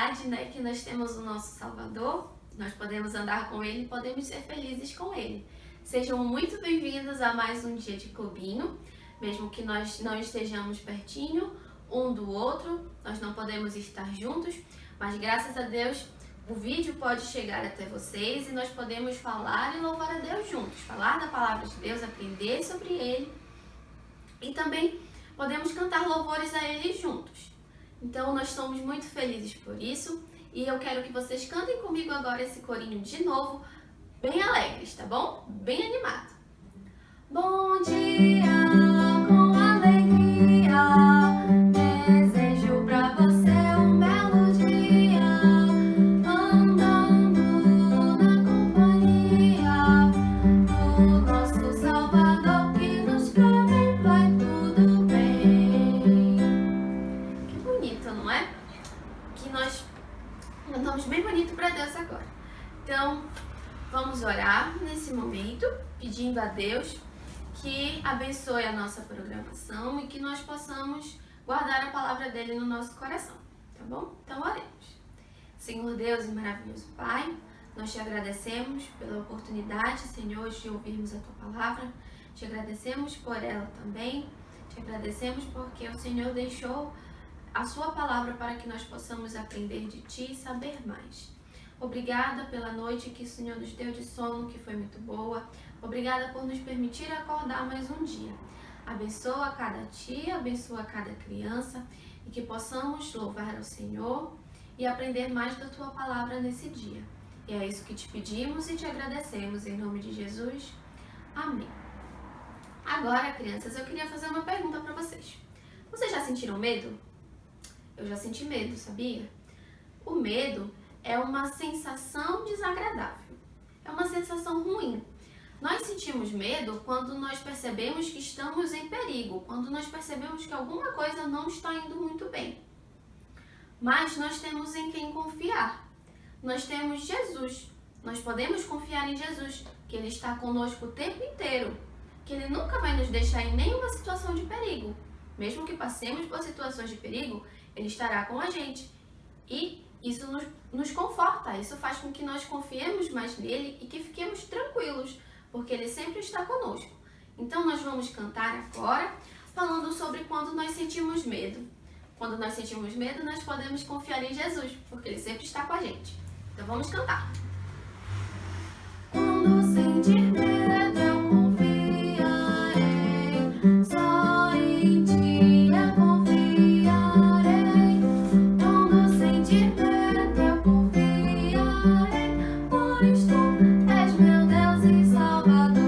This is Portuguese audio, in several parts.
verdade, né, que nós temos o nosso Salvador, nós podemos andar com Ele, podemos ser felizes com Ele. Sejam muito bem-vindos a mais um dia de clubinho, mesmo que nós não estejamos pertinho um do outro, nós não podemos estar juntos, mas graças a Deus o vídeo pode chegar até vocês e nós podemos falar e louvar a Deus juntos, falar da palavra de Deus, aprender sobre Ele e também podemos cantar louvores a Ele juntos. Então nós estamos muito felizes por isso e eu quero que vocês cantem comigo agora esse corinho de novo, bem alegres, tá bom? Bem animado. Bom dia com alegria, desejo pra você um belo dia, andando na companhia do nosso Salvador que nos quer bem, vai tudo bem. Que bonito, não é? Que nós cantamos bem bonito pra Deus agora. Então, vamos orar nesse momento, pedindo a Deus que abençoe a nossa programação e que nós possamos guardar a palavra dele no nosso coração, tá bom? Então oremos. Senhor Deus e maravilhoso Pai, nós te agradecemos pela oportunidade, Senhor, de ouvirmos a tua palavra, te agradecemos por ela também, te agradecemos porque o Senhor deixou a sua palavra para que nós possamos aprender de ti e saber mais. Obrigada pela noite que o Senhor nos deu de sono, que foi muito boa. Obrigada por nos permitir acordar mais um dia. Abençoa cada tia, abençoa cada criança e que possamos louvar ao Senhor e aprender mais da tua palavra nesse dia. E é isso que te pedimos e te agradecemos em nome de Jesus. Amém. Agora, crianças, eu queria fazer uma pergunta para vocês. Vocês já sentiram medo? Eu já senti medo, sabia? O medo é uma sensação desagradável, é uma sensação ruim. Nós sentimos medo quando nós percebemos que estamos em perigo, quando nós percebemos que alguma coisa não está indo muito bem. Mas nós temos em quem confiar. Nós temos Jesus. Nós podemos confiar em Jesus, que Ele está conosco o tempo inteiro, que Ele nunca vai nos deixar em nenhuma situação de perigo. Mesmo que passemos por situações de perigo, Ele estará com a gente. E isso nos conforta, isso faz com que nós confiemos mais nele e que fiquemos tranquilos, porque ele sempre está conosco. Então nós vamos cantar agora, falando sobre quando nós sentimos medo. Quando nós sentimos medo, nós podemos confiar em Jesus, porque ele sempre está com a gente. Então vamos cantar. Quando sentir medo, eu confiarei, só em ti eu confiarei. Quando sentir medo, eu confiarei, pois tu és meu Deus e Salvador.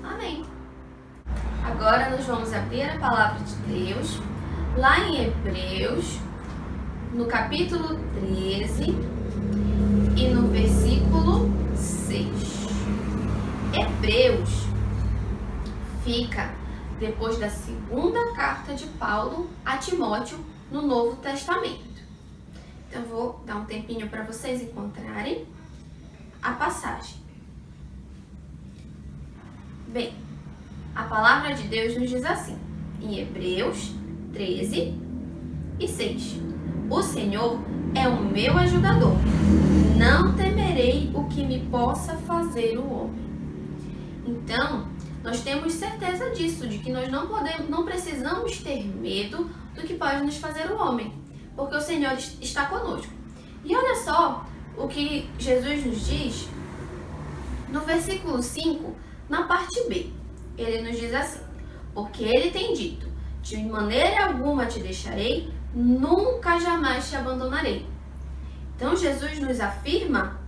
Amém. Agora nós vamos abrir a palavra de Deus lá em Hebreus, no capítulo 13 e no versículo 6. Hebreus fica depois da segunda carta de Paulo a Timóteo no Novo Testamento. Então eu vou dar um tempinho para vocês encontrarem a passagem. Bem, a palavra de Deus nos diz assim, em Hebreus 13 e 6. O Senhor é o meu ajudador, não temerei o que me possa fazer o homem. Então, nós temos certeza disso, de que nós não precisamos ter medo do que pode nos fazer o homem, porque o Senhor está conosco. E olha só o que Jesus nos diz no versículo 5, na parte B. Ele nos diz assim, porque ele tem dito, de maneira alguma te deixarei, nunca jamais te abandonarei. Então Jesus nos afirma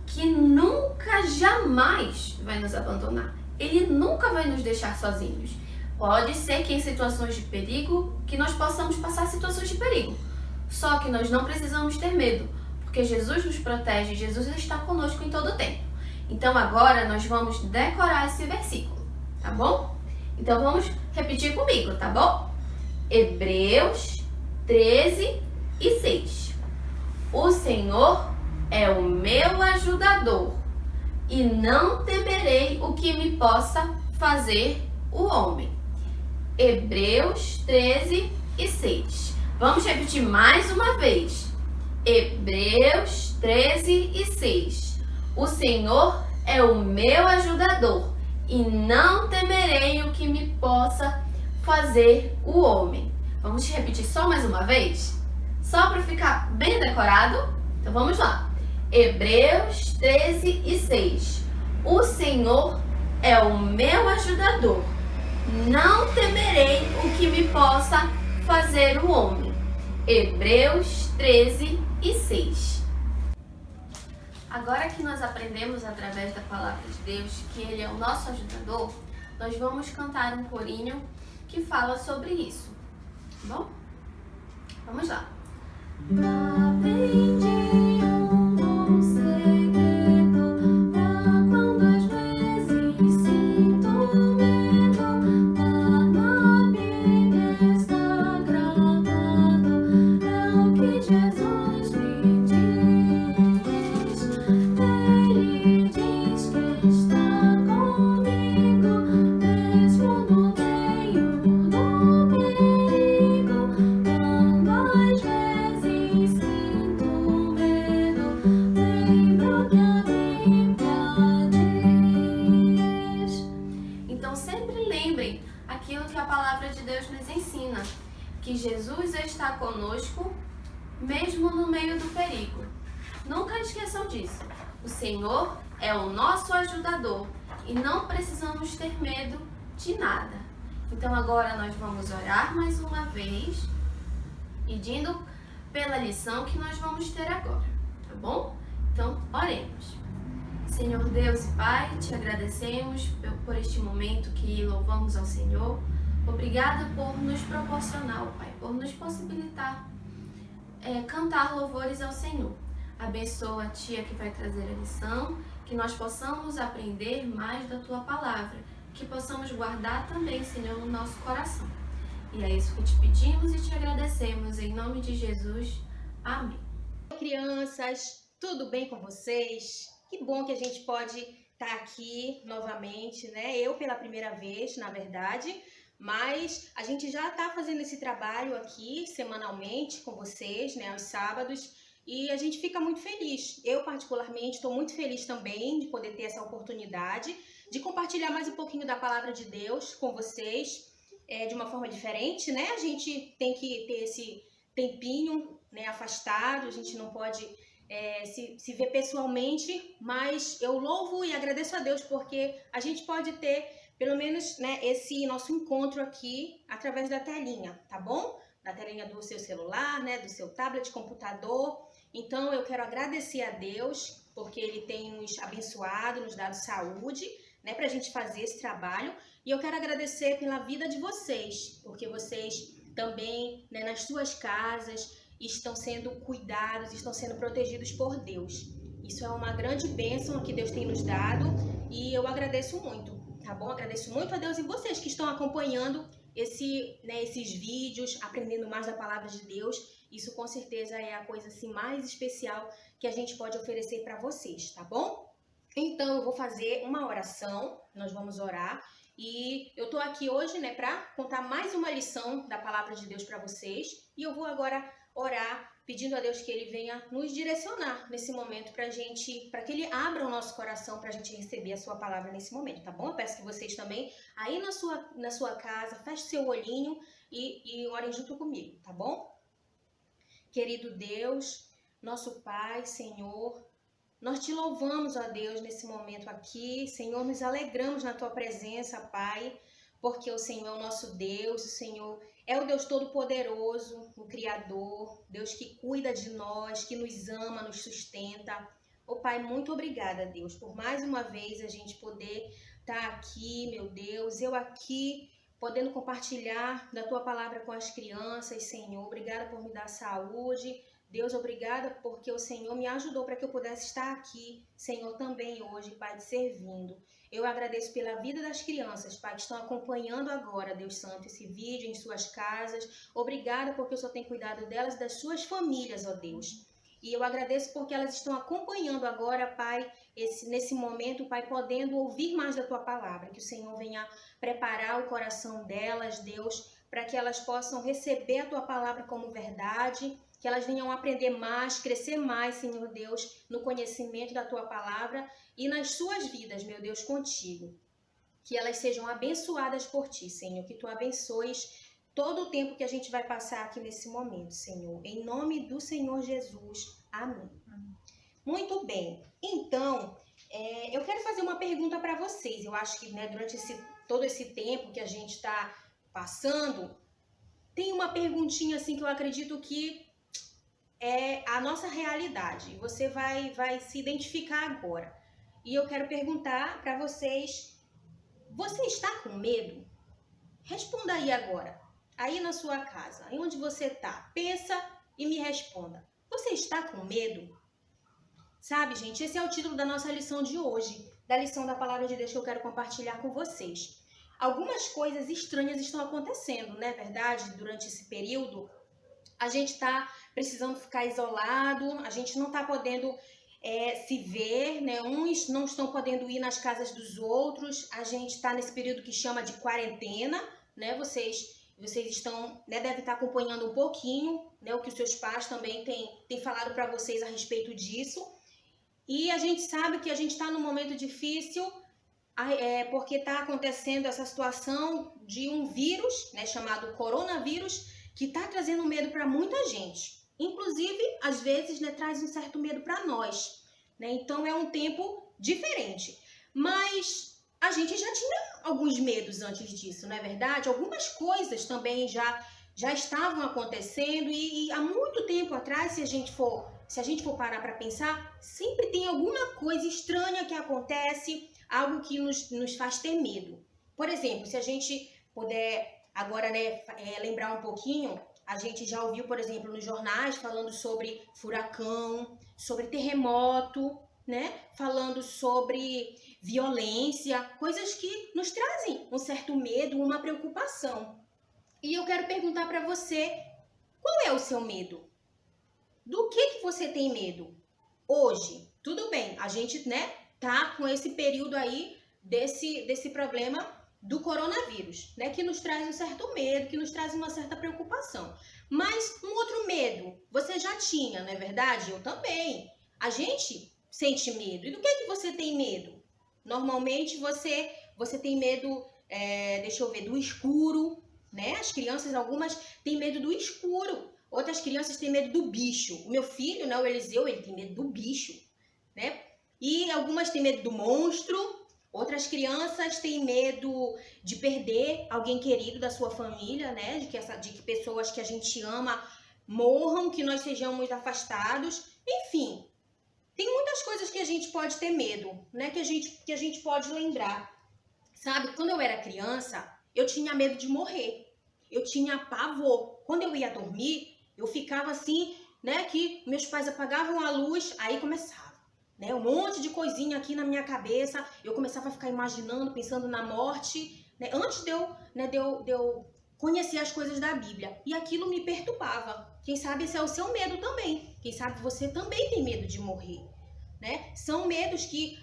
que nunca jamais vai nos abandonar. Ele nunca vai nos deixar sozinhos. Pode ser que em situações de perigo, que nós possamos passar situações de perigo. Só que nós não precisamos ter medo, porque Jesus nos protege, Jesus está conosco em todo o tempo. Então agora nós vamos decorar esse versículo, tá bom? Então vamos repetir comigo, tá bom? Hebreus 13 e 6. O Senhor é o meu ajudador e não temerei o que me possa fazer o homem. Hebreus 13 e 6. Vamos repetir mais uma vez. Hebreus 13:6. O Senhor é o meu ajudador e não temerei o que me possa fazer o homem. Vamos repetir só mais uma vez? Só para ficar bem decorado? Então vamos lá. Hebreus 13:6. O Senhor é o meu ajudador. Não temerei o que me possa fazer o homem. Hebreus 13:6. Agora que nós aprendemos através da palavra de Deus que Ele é o nosso ajudador, nós vamos cantar um corinho que fala sobre isso. Tá bom? Vamos lá. Aprendi um bom segredo pra quando às vezes sinto medo. Lá na Bíblia está gravado, é o que Jesus me diz. Ele diz que está comigo, mesmo no meio do perigo. Quando às vezes sinto medo, lembro que a Bíblia diz. Então sempre lembrem aquilo que a palavra de Deus nos ensina, que Jesus está conosco, mesmo no meio do perigo. Nunca esqueçam disso. O Senhor é o nosso ajudador e não precisamos ter medo de nada. Então agora nós vamos orar mais uma vez, pedindo pela lição que nós vamos ter agora, tá bom? Então oremos. Senhor Deus e Pai, te agradecemos por este momento que louvamos ao Senhor. Obrigada por nos proporcionar, Pai, por nos possibilitar cantar louvores ao Senhor. Abençoa a tia que vai trazer a lição, que nós possamos aprender mais da Tua palavra, que possamos guardar também, Senhor, no nosso coração. E é isso que te pedimos e te agradecemos, em nome de Jesus. Amém. Crianças, tudo bem com vocês? Que bom que a gente pode estar aqui novamente, né? Eu pela primeira vez, na verdade, mas a gente já está fazendo esse trabalho aqui semanalmente com vocês, né? Aos sábados, e a gente fica muito feliz. Eu, particularmente, estou muito feliz também de poder ter essa oportunidade de compartilhar mais um pouquinho da palavra de Deus com vocês, de uma forma diferente, né? A gente tem que ter esse tempinho, né, afastado, a gente não pode se ver pessoalmente, mas eu louvo e agradeço a Deus porque a gente pode ter pelo menos, né, esse nosso encontro aqui através da telinha, tá bom? Da telinha do seu celular, né, do seu tablet, computador. Então eu quero agradecer a Deus porque Ele tem nos abençoado, nos dado saúde, né, pra gente fazer esse trabalho. E eu quero agradecer pela vida de vocês, porque vocês também, né, nas suas casas, estão sendo cuidados, estão sendo protegidos por Deus. Isso é uma grande bênção que Deus tem nos dado e eu agradeço muito, tá bom? Agradeço muito a Deus e vocês que estão acompanhando esses vídeos, aprendendo mais da palavra de Deus. Isso com certeza é a coisa assim, mais especial que a gente pode oferecer para vocês, tá bom? Então eu vou fazer uma oração, nós vamos orar. E eu tô aqui hoje, né, para contar mais uma lição da palavra de Deus para vocês. E eu vou agora orar, pedindo a Deus que Ele venha nos direcionar nesse momento para que Ele abra o nosso coração para a gente receber a sua palavra nesse momento, tá bom? Eu peço que vocês também, aí na sua casa, fechem seu olhinho e orem junto comigo, tá bom? Querido Deus, nosso Pai, Senhor, nós te louvamos, ó Deus, nesse momento aqui. Senhor, nos alegramos na tua presença, Pai, porque o Senhor é o nosso Deus, o Senhor é o Deus Todo-Poderoso, o Criador, Deus que cuida de nós, que nos ama, nos sustenta. Ô Pai, muito obrigada, Deus, por mais uma vez a gente poder estar aqui, meu Deus, eu aqui podendo compartilhar da tua palavra com as crianças, Senhor. Obrigada por me dar saúde. Deus, obrigada porque o Senhor me ajudou para que eu pudesse estar aqui, Senhor, também hoje, Pai, te servindo. Eu agradeço pela vida das crianças, Pai, que estão acompanhando agora, Deus Santo, esse vídeo em suas casas. Obrigada porque o Senhor tem cuidado delas e das suas famílias, ó Deus. E eu agradeço porque elas estão acompanhando agora, Pai, nesse momento, Pai, podendo ouvir mais da Tua palavra. Que o Senhor venha preparar o coração delas, Deus, para que elas possam receber a Tua palavra como verdade, que elas venham aprender mais, crescer mais, Senhor Deus, no conhecimento da Tua palavra e nas suas vidas, meu Deus, contigo. Que elas sejam abençoadas por Ti, Senhor, que Tu abençoes todo o tempo que a gente vai passar aqui nesse momento, Senhor. Em nome do Senhor Jesus. Amém. Muito bem. Então, eu quero fazer uma pergunta para vocês. Eu acho que durante todo esse tempo que a gente está passando, tem uma perguntinha assim que eu acredito que é a nossa realidade. Você vai se identificar agora. E eu quero perguntar para vocês, você está com medo? Responda aí agora. Aí na sua casa, aí onde você está, pensa e me responda. Você está com medo? Sabe, gente, esse é o título da nossa lição de hoje, da lição da Palavra de Deus que eu quero compartilhar com vocês. Algumas coisas estranhas estão acontecendo, não é verdade? Durante esse período, a gente está precisando ficar isolado, a gente não está podendo se ver, né? Uns não estão podendo ir nas casas dos outros, a gente está nesse período que chama de quarentena, né? Vocês estão, devem estar acompanhando um pouquinho, né, o que os seus pais também têm falado para vocês a respeito disso. E a gente sabe que a gente está num momento difícil, porque está acontecendo essa situação de um vírus, né, chamado coronavírus, que está trazendo medo para muita gente. Inclusive, às vezes, traz um certo medo para nós. Né? Então, é um tempo diferente. Mas a gente já tinha alguns medos antes disso, não é verdade? Algumas coisas também já estavam acontecendo e há muito tempo atrás, se a gente for parar para pensar, sempre tem alguma coisa estranha que acontece, algo que nos faz ter medo. Por exemplo, se a gente puder agora lembrar um pouquinho, a gente já ouviu, por exemplo, nos jornais falando sobre furacão, sobre terremoto, né? Falando sobre violência, coisas que nos trazem um certo medo, uma preocupação. E eu quero perguntar para você, qual é o seu medo? Do que você tem medo? Hoje, tudo bem, a gente, tá com esse período aí desse problema do coronavírus, que nos traz um certo medo, que nos traz uma certa preocupação. Mas um outro medo, você já tinha, não é verdade? Eu também. A gente sente medo. E do que você tem medo? Normalmente você tem medo, do escuro, né? As crianças, algumas têm medo do escuro. Outras crianças têm medo do bicho. O meu filho, o Eliseu, ele tem medo do bicho, né? E algumas têm medo do monstro. Outras crianças têm medo de perder alguém querido da sua família, né? De que pessoas que a gente ama morram, que nós sejamos afastados. Enfim, tem muitas coisas que a gente pode ter medo, né? Que a gente pode lembrar. Sabe, quando eu era criança, eu tinha medo de morrer. Eu tinha pavor. Quando eu ia dormir, eu ficava assim, que meus pais apagavam a luz, aí começava. Um monte de coisinha aqui na minha cabeça, eu começava a ficar imaginando, pensando na morte, antes de eu conhecer as coisas da Bíblia. E aquilo me perturbava. Quem sabe esse é o seu medo também. Quem sabe você também tem medo de morrer. São medos que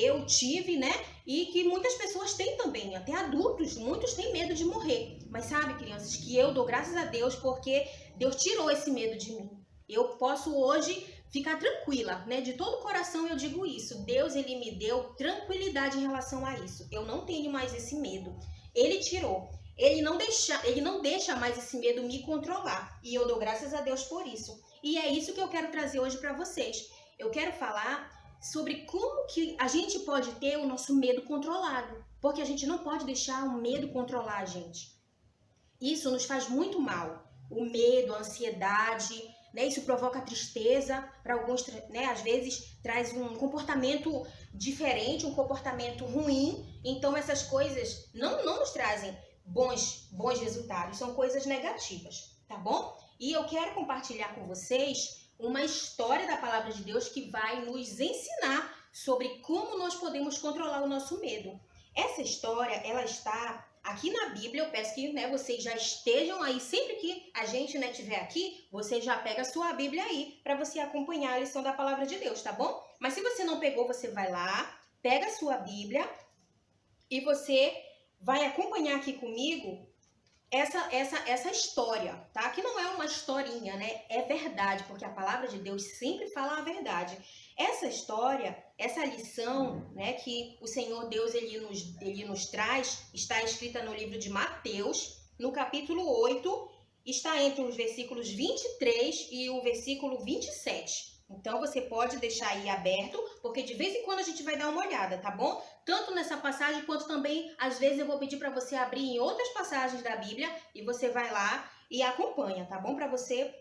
eu tive, e que muitas pessoas têm também, até adultos, muitos têm medo de morrer. Mas sabe, crianças, que eu dou graças a Deus porque Deus tirou esse medo de mim. Eu posso hoje ficar tranquila, De todo o coração eu digo isso. Deus, Ele me deu tranquilidade em relação a isso. Eu não tenho mais esse medo. Ele tirou. Ele não deixa mais esse medo me controlar. E eu dou graças a Deus por isso. E é isso que eu quero trazer hoje para vocês. Eu quero falar sobre como que a gente pode ter o nosso medo controlado. Porque a gente não pode deixar o medo controlar a gente. Isso nos faz muito mal. O medo, a ansiedade, isso provoca tristeza para alguns, às vezes traz um comportamento diferente, um comportamento ruim. Então essas coisas não nos trazem bons resultados, são coisas negativas, tá bom? E eu quero compartilhar com vocês uma história da Palavra de Deus que vai nos ensinar sobre como nós podemos controlar o nosso medo. Essa história, ela está aqui na Bíblia, eu peço que, né, vocês já estejam aí, sempre que a gente, né, tiver aqui, você já pega a sua Bíblia aí, para você acompanhar a lição da Palavra de Deus, tá bom? Mas se você não pegou, você vai lá, pega a sua Bíblia e você vai acompanhar aqui comigo essa história, tá? Que não é uma historinha, né? É verdade, porque a palavra de Deus sempre fala a verdade. Essa história, essa lição, né, que o Senhor Deus ele nos traz, está escrita no livro de Mateus, no capítulo 8, está entre os versículos 23 e o versículo 27. Então, você pode deixar aí aberto, porque de vez em quando a gente vai dar uma olhada, tá bom? Tanto nessa passagem, quanto também, às vezes, eu vou pedir para você abrir em outras passagens da Bíblia, e você vai lá e acompanha, tá bom? Para você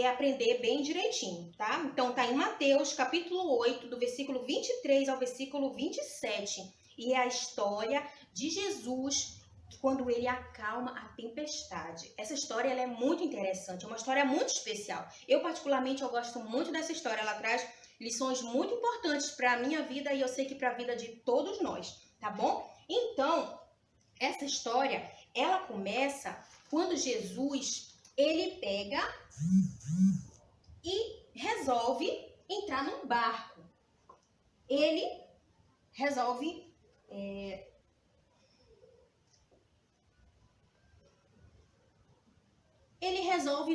aprender bem direitinho, tá? Então, tá em Mateus, capítulo 8, do versículo 23 ao versículo 27. E é a história de Jesus quando ele acalma a tempestade. Essa história ela é muito interessante, é uma história muito especial. Eu, particularmente, eu gosto muito dessa história. Ela traz lições muito importantes para a minha vida e eu sei que para a vida de todos nós, tá bom? Então, essa história, ela começa quando Jesus, ele pega e resolve entrar num barco. Ele resolve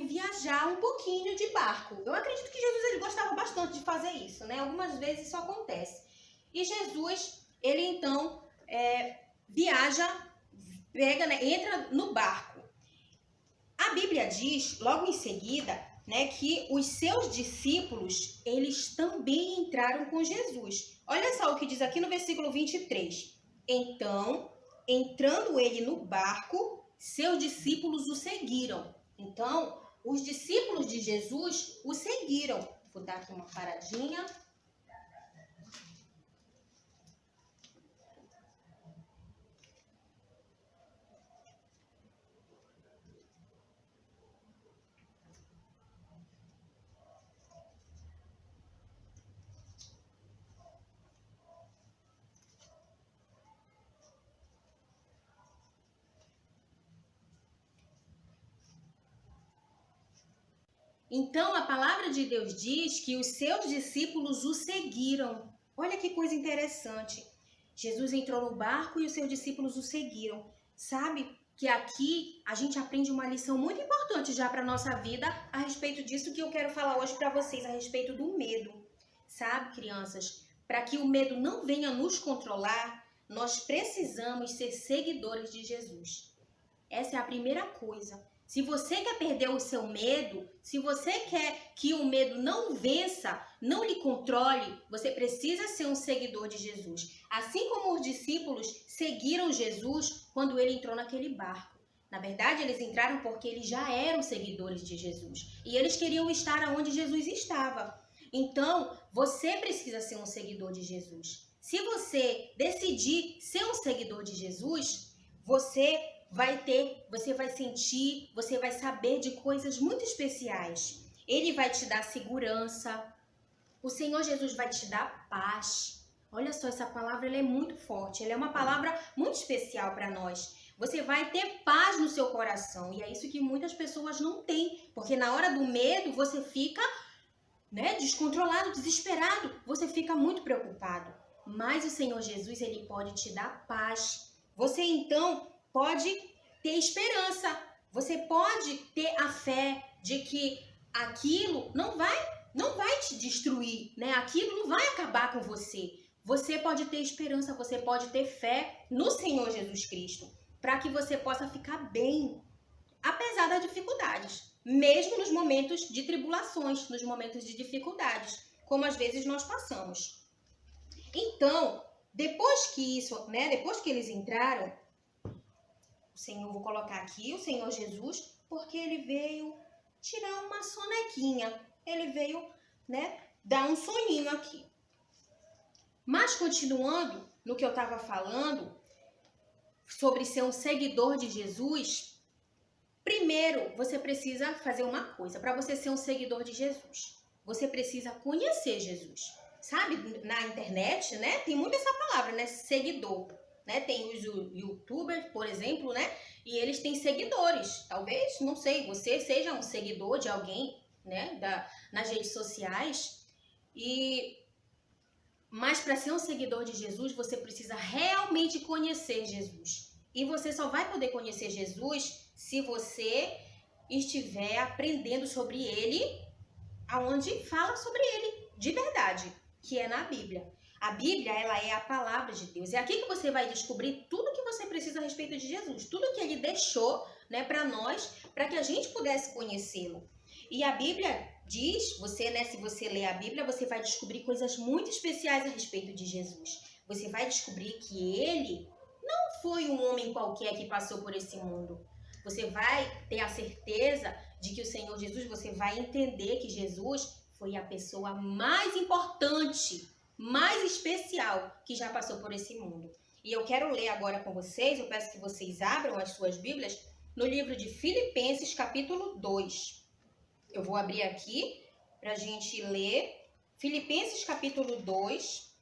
viajar um pouquinho de barco. Eu acredito que Jesus ele gostava bastante de fazer isso, né? Algumas vezes isso acontece. E Jesus, ele então viaja, pega, né, entra no barco. A Bíblia diz, logo em seguida, né, que os seus discípulos, eles também entraram com Jesus. Olha só o que diz aqui no versículo 23. Então, entrando ele no barco, seus discípulos o seguiram. Então, os discípulos de Jesus o seguiram. Vou dar aqui uma paradinha. Então, a palavra de Deus diz que os seus discípulos o seguiram. Olha que coisa interessante. Jesus entrou no barco e os seus discípulos o seguiram. Sabe que aqui a gente aprende uma lição muito importante já para a nossa vida a respeito disso que eu quero falar hoje para vocês, a respeito do medo. Sabe, crianças, para que o medo não venha nos controlar, nós precisamos ser seguidores de Jesus. Essa é a primeira coisa. Se você quer perder o seu medo, se você quer que o medo não vença, não lhe controle, você precisa ser um seguidor de Jesus. Assim como os discípulos seguiram Jesus quando ele entrou naquele barco. Na verdade, eles entraram porque eles já eram seguidores de Jesus. E eles queriam estar onde Jesus estava. Então, você precisa ser um seguidor de Jesus. Se você decidir ser um seguidor de Jesus, você vai sentir, você vai saber de coisas muito especiais. Ele vai te dar segurança. O Senhor Jesus vai te dar paz. Olha só, essa palavra ela é muito forte. Ela é uma palavra muito especial para nós. Você vai ter paz no seu coração. E é isso que muitas pessoas não têm. Porque na hora do medo, você fica, né, descontrolado, desesperado. Você fica muito preocupado. Mas o Senhor Jesus, ele pode te dar paz. Você, então, pode ter esperança, você pode ter a fé de que aquilo não vai te destruir, né? Aquilo não vai acabar com você. Você pode ter esperança, você pode ter fé no Senhor Jesus Cristo, para que você possa ficar bem, apesar das dificuldades, mesmo nos momentos de tribulações, nos momentos de dificuldades, como às vezes nós passamos. Então, depois que eles entraram, Senhor, vou colocar aqui o Senhor Jesus, porque ele veio tirar uma sonequinha. Ele veio, né, dar um soninho aqui. Mas continuando no que eu estava falando sobre ser um seguidor de Jesus, primeiro você precisa fazer uma coisa. Para você ser um seguidor de Jesus, você precisa conhecer Jesus. Sabe, na internet, né, tem muito essa palavra, né, seguidor. né? Tem os YouTubers, por exemplo, né? E eles têm seguidores. Talvez, não sei, você seja um seguidor de alguém, né? Nas redes sociais. Mas para ser um seguidor de Jesus, você precisa realmente conhecer Jesus. E você só vai poder conhecer Jesus se você estiver aprendendo sobre ele, aonde fala sobre ele de verdade, que é na Bíblia. A Bíblia, ela é a palavra de Deus. É aqui que você vai descobrir tudo que você precisa a respeito de Jesus, tudo que ele deixou, né, para nós, para que a gente pudesse conhecê-lo. E a Bíblia diz, se você ler a Bíblia, você vai descobrir coisas muito especiais a respeito de Jesus. Você vai descobrir que ele não foi um homem qualquer que passou por esse mundo. Você vai ter a certeza de que o Senhor Jesus, você vai entender que Jesus foi a pessoa mais importante, mais especial que já passou por esse mundo. E eu quero ler agora com vocês, eu peço que vocês abram as suas Bíblias no livro de Filipenses, capítulo 2. Eu vou abrir aqui para a gente ler Filipenses, capítulo 2,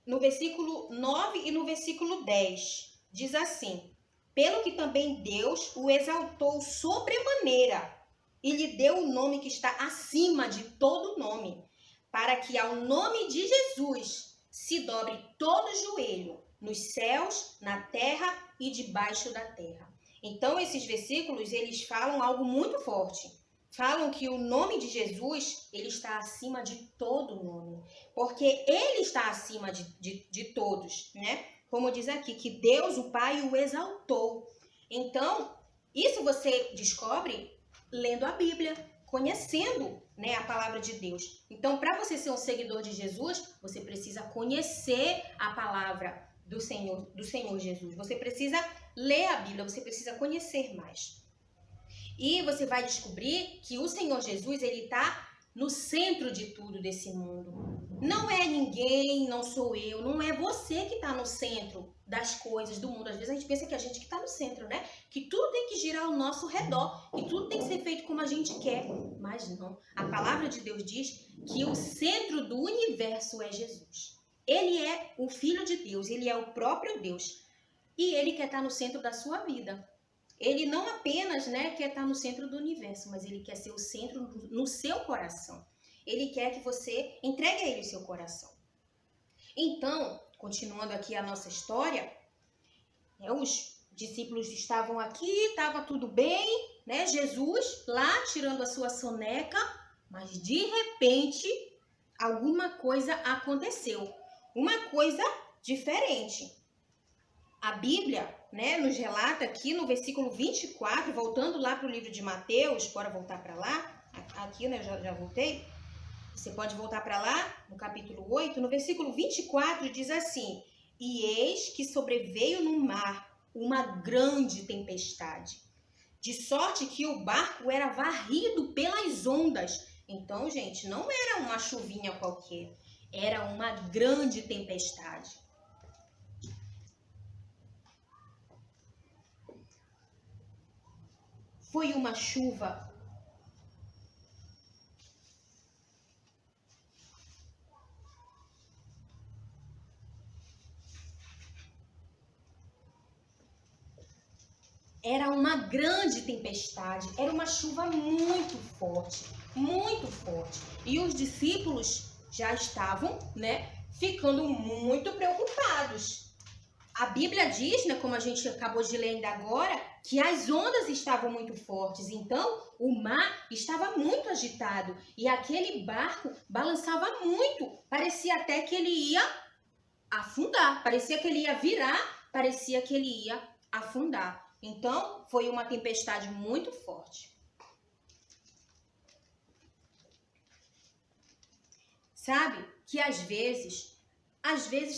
no versículo 9 e no versículo 10. Diz assim: pelo que também Deus o exaltou sobremaneira e lhe deu o nome que está acima de todo nome, para que ao nome de Jesus se dobre todo joelho, nos céus, na terra e debaixo da terra. Então, esses versículos, eles falam algo muito forte. Falam que o nome de Jesus, ele está acima de todo nome, porque ele está acima de todos, né? Como diz aqui, que Deus, o Pai, o exaltou. Então, isso você descobre lendo a Bíblia, conhecendo, né, a palavra de Deus. Então, para você ser um seguidor de Jesus, você precisa conhecer a palavra do Senhor Jesus. Você precisa ler a Bíblia, você precisa conhecer mais. E você vai descobrir que o Senhor Jesus, ele está no centro de tudo desse mundo. Não é ninguém, não sou eu, não é você que está no centro das coisas do mundo. Às vezes a gente pensa que a gente que está no centro, né? Que tudo tem que girar ao nosso redor, que tudo tem que ser feito como a gente quer. Mas não. A palavra de Deus diz que o centro do universo é Jesus. Ele é o Filho de Deus, ele é o próprio Deus. E ele quer estar no centro da sua vida. Ele não apenas, né, quer estar no centro do universo, mas ele quer ser o centro no seu coração. Ele quer que você entregue a ele o seu coração. Então, continuando aqui a nossa história, os discípulos estavam aqui, estava tudo bem, né? Jesus lá tirando a sua soneca, mas de repente alguma coisa aconteceu. Uma coisa diferente. A Bíblia, né, nos relata aqui no versículo 24, voltando lá para o livro de Mateus, bora voltar para lá, aqui, né, já voltei, você pode voltar para lá, no capítulo 8, no versículo 24 diz assim: e eis que sobreveio no mar uma grande tempestade, de sorte que o barco era varrido pelas ondas. Então, gente, não era uma chuvinha qualquer, era uma grande tempestade. Foi uma chuva era uma grande tempestade, era uma chuva muito forte, muito forte. E os discípulos já estavam, né, ficando muito preocupados. A Bíblia diz, né, como a gente acabou de ler ainda agora, que as ondas estavam muito fortes. Então, o mar estava muito agitado e aquele barco balançava muito. Parecia até que ele ia afundar, parecia que ele ia virar, parecia que ele ia afundar. Então, foi uma tempestade muito forte. Sabe que às vezes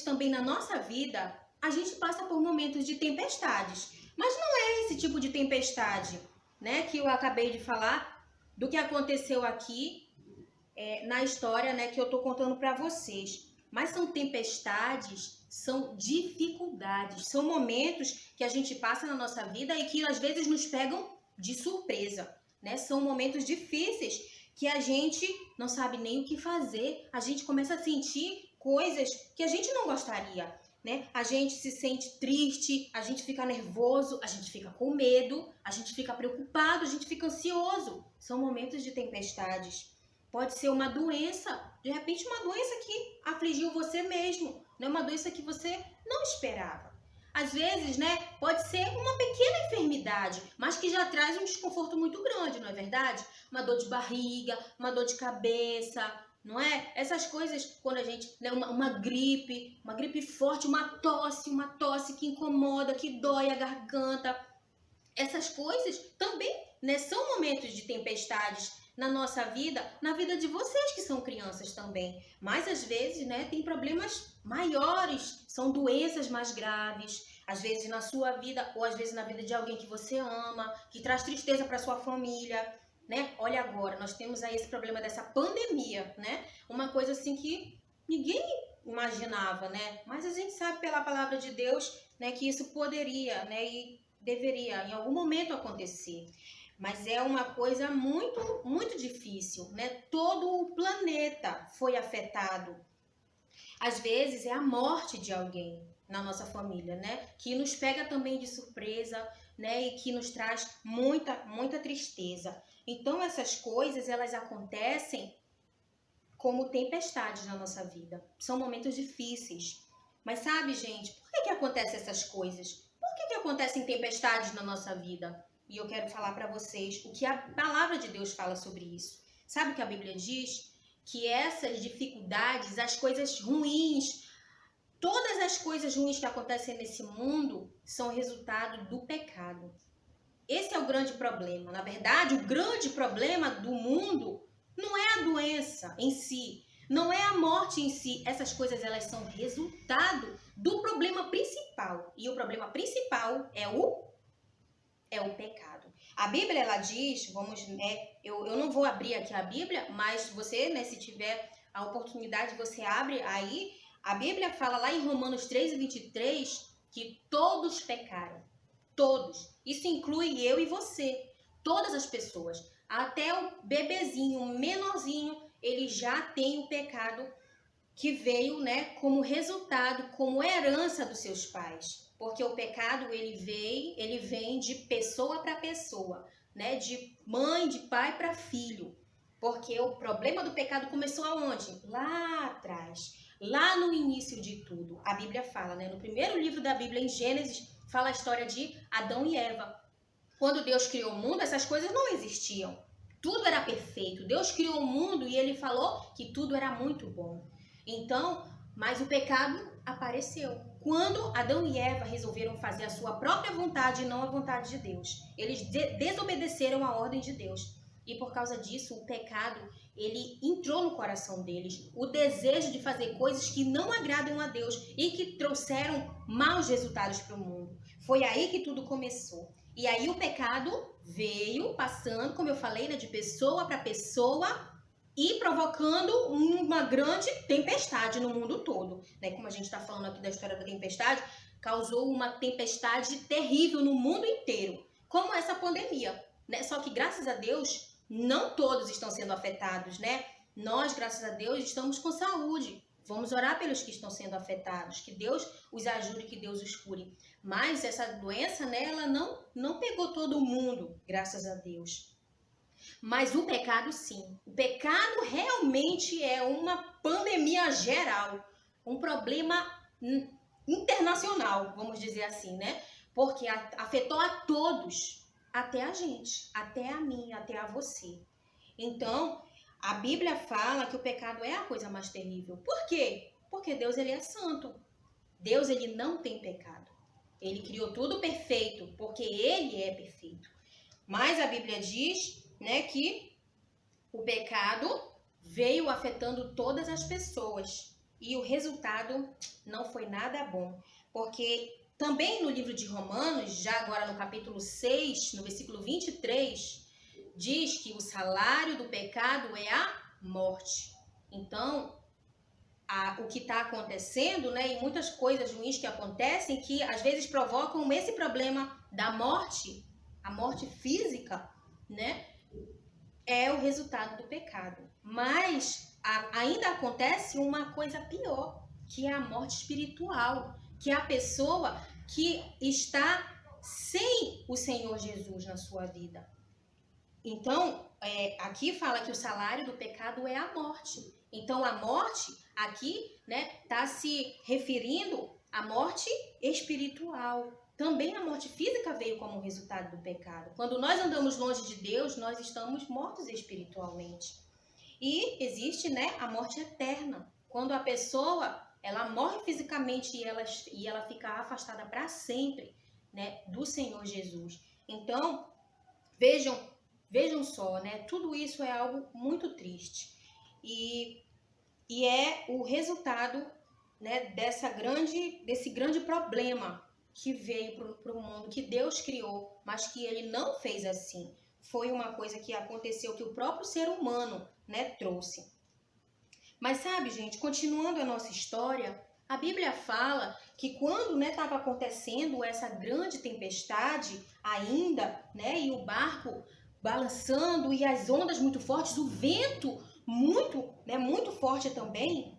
também na nossa vida, a gente passa por momentos de tempestades. Mas não é esse tipo de tempestade, né, que eu acabei de falar, do que aconteceu aqui na história, né, que eu tô contando para vocês. Mas são tempestades, são dificuldades, são momentos que a gente passa na nossa vida e que às vezes nos pegam de surpresa, né? São momentos difíceis que a gente não sabe nem o que fazer, a gente começa a sentir coisas que a gente não gostaria. né? A gente se sente triste, a gente fica nervoso, a gente fica com medo, a gente fica preocupado, a gente fica ansioso. São momentos de tempestades. Pode ser uma doença, de repente uma doença que afligiu você mesmo, né? Uma doença que você não esperava. Às vezes, né, pode ser uma pequena enfermidade, mas que já traz um desconforto muito grande, não é verdade? Uma dor de barriga, uma dor de cabeça, não é? Essas coisas, quando a gente, né, uma gripe forte, uma tosse que incomoda, que dói a garganta. Essas coisas também, né, são momentos de tempestades na nossa vida, na vida de vocês que são crianças também. Mas às vezes, né, tem problemas maiores, são doenças mais graves, às vezes na sua vida ou às vezes na vida de alguém que você ama, que traz tristeza para sua família, né? Olha agora, nós temos aí esse problema dessa pandemia, né? Uma coisa assim que ninguém imaginava, né? Mas a gente sabe pela palavra de Deus, né, que isso poderia, né, e deveria em algum momento acontecer. Mas é uma coisa muito, muito difícil, né? Todo o planeta foi afetado. Às vezes é a morte de alguém na nossa família, né? Que nos pega também de surpresa, né? E que nos traz muita, muita tristeza. Então essas coisas, elas acontecem como tempestades na nossa vida. São momentos difíceis. Mas sabe, gente, por que acontecem essas coisas? Por que acontecem tempestades na nossa vida? E eu quero falar para vocês o que a palavra de Deus fala sobre isso. Sabe o que a Bíblia diz? Que essas dificuldades, as coisas ruins, todas as coisas ruins que acontecem nesse mundo são resultado do pecado. Esse é o grande problema. Na verdade, o grande problema do mundo não é a doença em si, não é a morte em si. Essas coisas, elas são resultado do problema principal. E o problema principal é o pecado. A Bíblia, ela diz, vamos, né, eu não vou abrir aqui a Bíblia, mas você, né, se tiver a oportunidade, você abre aí. A Bíblia fala lá em Romanos 3:23 que todos pecaram. Todos. Isso inclui eu e você. Todas as pessoas. Até o bebezinho, o menorzinho, ele já tem o pecado que veio, né, como resultado, como herança dos seus pais. Porque o pecado, ele vem de pessoa para pessoa, né, de mãe, de pai para filho. Porque o problema do pecado começou aonde? Lá atrás, lá no início de tudo. A Bíblia fala, né, no primeiro livro da Bíblia, em Gênesis, fala a história de Adão e Eva. Quando Deus criou o mundo, essas coisas não existiam. Tudo era perfeito. Deus criou o mundo e ele falou que tudo era muito bom. Então, mas o pecado apareceu. Quando Adão e Eva resolveram fazer a sua própria vontade e não a vontade de Deus. Eles desobedeceram a ordem de Deus. E por causa disso, o pecado, ele entrou no coração deles. O desejo de fazer coisas que não agradam a Deus e que trouxeram maus resultados para o mundo. Foi aí que tudo começou. E aí o pecado veio passando, como eu falei, né, de pessoa para pessoa e provocando uma grande tempestade no mundo todo. Né? Como a gente está falando aqui da história da tempestade, causou uma tempestade terrível no mundo inteiro, como essa pandemia. Né? Só que, graças a Deus, não todos estão sendo afetados, né? Nós, graças a Deus, estamos com saúde. Vamos orar pelos que estão sendo afetados, que Deus os ajude, que Deus os cure. Mas essa doença, né, ela não pegou todo mundo, graças a Deus. Mas o pecado, sim. O pecado realmente é uma pandemia geral, um problema internacional, vamos dizer assim, né? Porque afetou a todos, até a gente, até a mim, até a você. Então, a Bíblia fala que o pecado é a coisa mais terrível. Por quê? Porque Deus, ele é santo. Deus, ele não tem pecado. Ele criou tudo perfeito, porque ele é perfeito. Mas a Bíblia diz, né, que o pecado veio afetando todas as pessoas. E o resultado não foi nada bom. Porque também no livro de Romanos, já agora no capítulo 6, no versículo 23... diz que o salário do pecado é a morte. Então, o que está acontecendo, né, e muitas coisas ruins que acontecem, que às vezes provocam esse problema da morte, a morte física, né, é o resultado do pecado. Mas ainda acontece uma coisa pior, que é a morte espiritual, que é a pessoa que está sem o Senhor Jesus na sua vida. Então, aqui fala que o salário do pecado é a morte. Então, a morte aqui, né, está se referindo à morte espiritual. Também a morte física veio como resultado do pecado. Quando nós andamos longe de Deus, nós estamos mortos espiritualmente. E existe, né, a morte eterna. Quando a pessoa, ela morre fisicamente e ela fica afastada para sempre, né, do Senhor Jesus. Então, vejam só, né, tudo isso é algo muito triste. E é o resultado, né, desse grande problema que veio para o mundo, que Deus criou, mas que ele não fez assim. Foi uma coisa que aconteceu, que o próprio ser humano, né, trouxe. Mas sabe, gente, continuando a nossa história, a Bíblia fala que quando, né, estava acontecendo essa grande tempestade ainda, né, e o barco balançando e as ondas muito fortes, o vento muito forte também,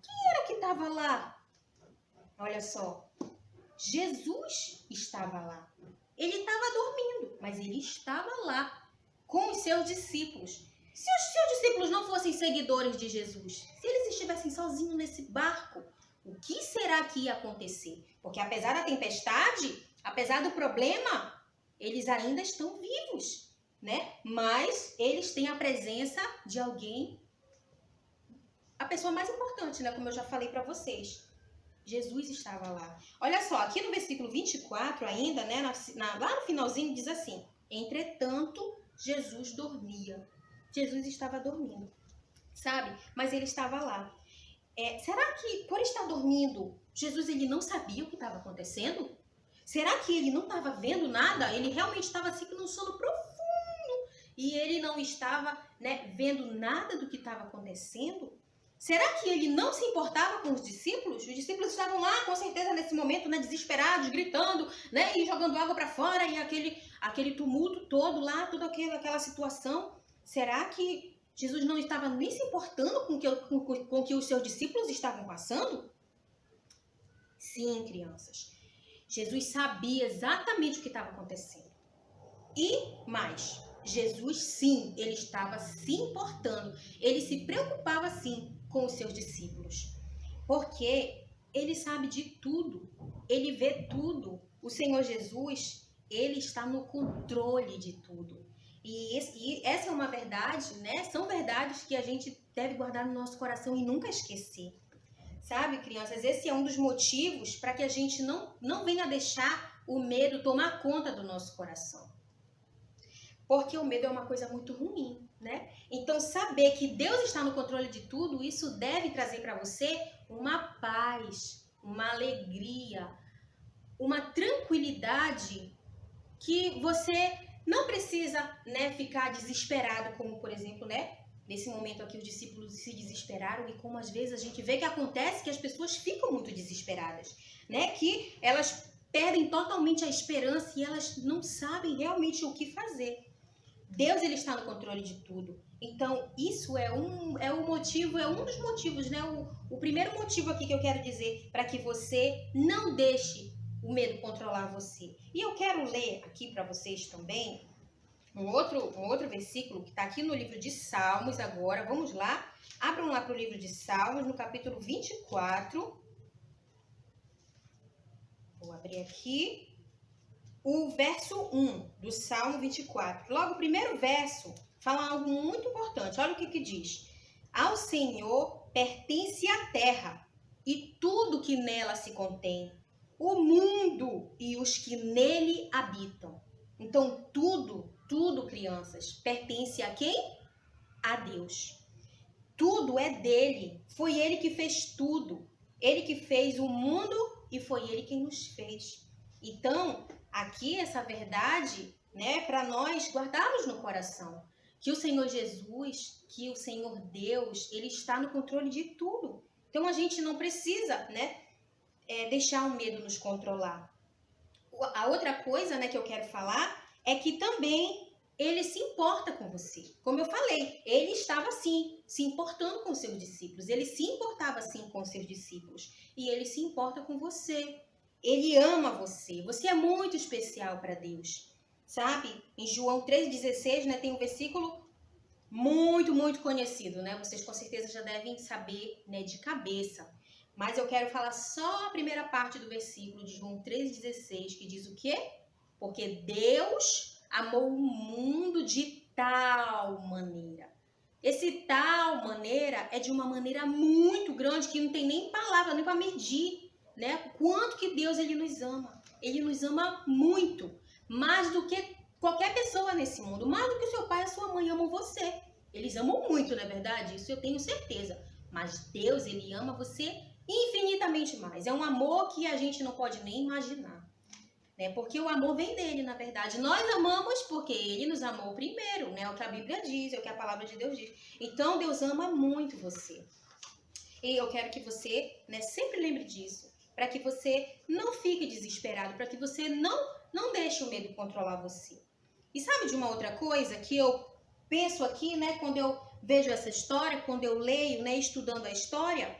quem era que estava lá? Olha só, Jesus estava lá. Ele estava dormindo, mas ele estava lá com os seus discípulos. Se os seus discípulos não fossem seguidores de Jesus, se eles estivessem sozinhos nesse barco, o que será que ia acontecer? Porque apesar da tempestade, apesar do problema, eles ainda estão vivos, né? Mas eles têm a presença de alguém, a pessoa mais importante, né? Como eu já falei para vocês. Jesus estava lá. Olha só, aqui no versículo 24 ainda, né, lá no finalzinho diz assim: entretanto, Jesus dormia. Jesus estava dormindo, sabe? Mas ele estava lá. Será que por estar dormindo, Jesus ele não sabia o que estava acontecendo? Será que ele não estava vendo nada? Ele realmente estava assim num sono profundo e ele não estava, né, vendo nada do que estava acontecendo? Será que ele não se importava com os discípulos? Os discípulos estavam lá, com certeza, nesse momento, né, desesperados, gritando, né, e jogando água para fora, e aquele tumulto todo lá, toda aquela situação. Será que Jesus não estava nem se importando com o que os seus discípulos estavam passando? Sim, crianças. Jesus sabia exatamente o que estava acontecendo. E mais, Jesus, sim, ele estava se importando. Ele se preocupava, sim, com os seus discípulos. Porque ele sabe de tudo. Ele vê tudo. O Senhor Jesus, ele está no controle de tudo. E essa é uma verdade, né? São verdades que a gente deve guardar no nosso coração e nunca esquecer. Sabe, crianças? Esse é um dos motivos para que a gente não venha deixar o medo tomar conta do nosso coração. Porque o medo é uma coisa muito ruim, né? Então, saber que Deus está no controle de tudo, isso deve trazer para você uma paz, uma alegria, uma tranquilidade que você não precisa, né, ficar desesperado, como, por exemplo, né? Nesse momento aqui os discípulos se desesperaram e como às vezes a gente vê que acontece que as pessoas ficam muito desesperadas, né? Que elas perdem totalmente a esperança e elas não sabem realmente o que fazer. Deus, ele está no controle de tudo. Então, isso é um dos motivos, né? O primeiro motivo aqui que eu quero dizer para que você não deixe o medo controlar você. E eu quero ler aqui para vocês também um outro versículo que está aqui no livro de Salmos agora. Vamos lá. Abram lá para o livro de Salmos, no capítulo 24. Vou abrir aqui. O verso 1 do Salmo 24. Logo, o primeiro verso fala algo muito importante. Olha o que diz. Ao Senhor pertence a terra e tudo que nela se contém, o mundo e os que nele habitam. Então, tudo, crianças, pertence a quem? A Deus. Tudo é dele. Foi ele que fez tudo. Ele que fez o mundo e foi ele quem nos fez. Então, aqui essa verdade, né, para nós guardarmos no coração, que o Senhor Jesus, que o Senhor Deus, ele está no controle de tudo. Então a gente não precisa, né, deixar o medo nos controlar. A outra coisa, né, que eu quero falar é que também ele se importa com você. Como eu falei, ele estava assim, se importando com os seus discípulos. Ele se importava assim com os seus discípulos. E ele se importa com você. Ele ama você. Você é muito especial para Deus. Sabe? Em João 3,16, né, tem um versículo muito, muito conhecido, né? Vocês com certeza já devem saber, né, de cabeça. Mas eu quero falar só a primeira parte do versículo de João 3,16, que diz o quê? Porque Deus amou o mundo de tal maneira. Esse tal maneira é de uma maneira muito grande que não tem nem palavra, nem para medir, né? Quanto que Deus ele nos ama. Ele nos ama muito, mais do que qualquer pessoa nesse mundo, mais do que o seu pai e a sua mãe amam você. Eles amam muito, não é verdade? Isso eu tenho certeza. Mas Deus, ele ama você infinitamente mais. É um amor que a gente não pode nem imaginar. Né? Porque o amor vem dele, na verdade. Nós amamos porque ele nos amou primeiro, né? É o que a Bíblia diz, é o que a palavra de Deus diz. Então, Deus ama muito você. E eu quero que você, né, sempre lembre disso. Para que você não fique desesperado, para que você não deixe o medo controlar você. E sabe de uma outra coisa que eu penso aqui, né? Quando eu vejo essa história, quando eu leio, né, estudando a história,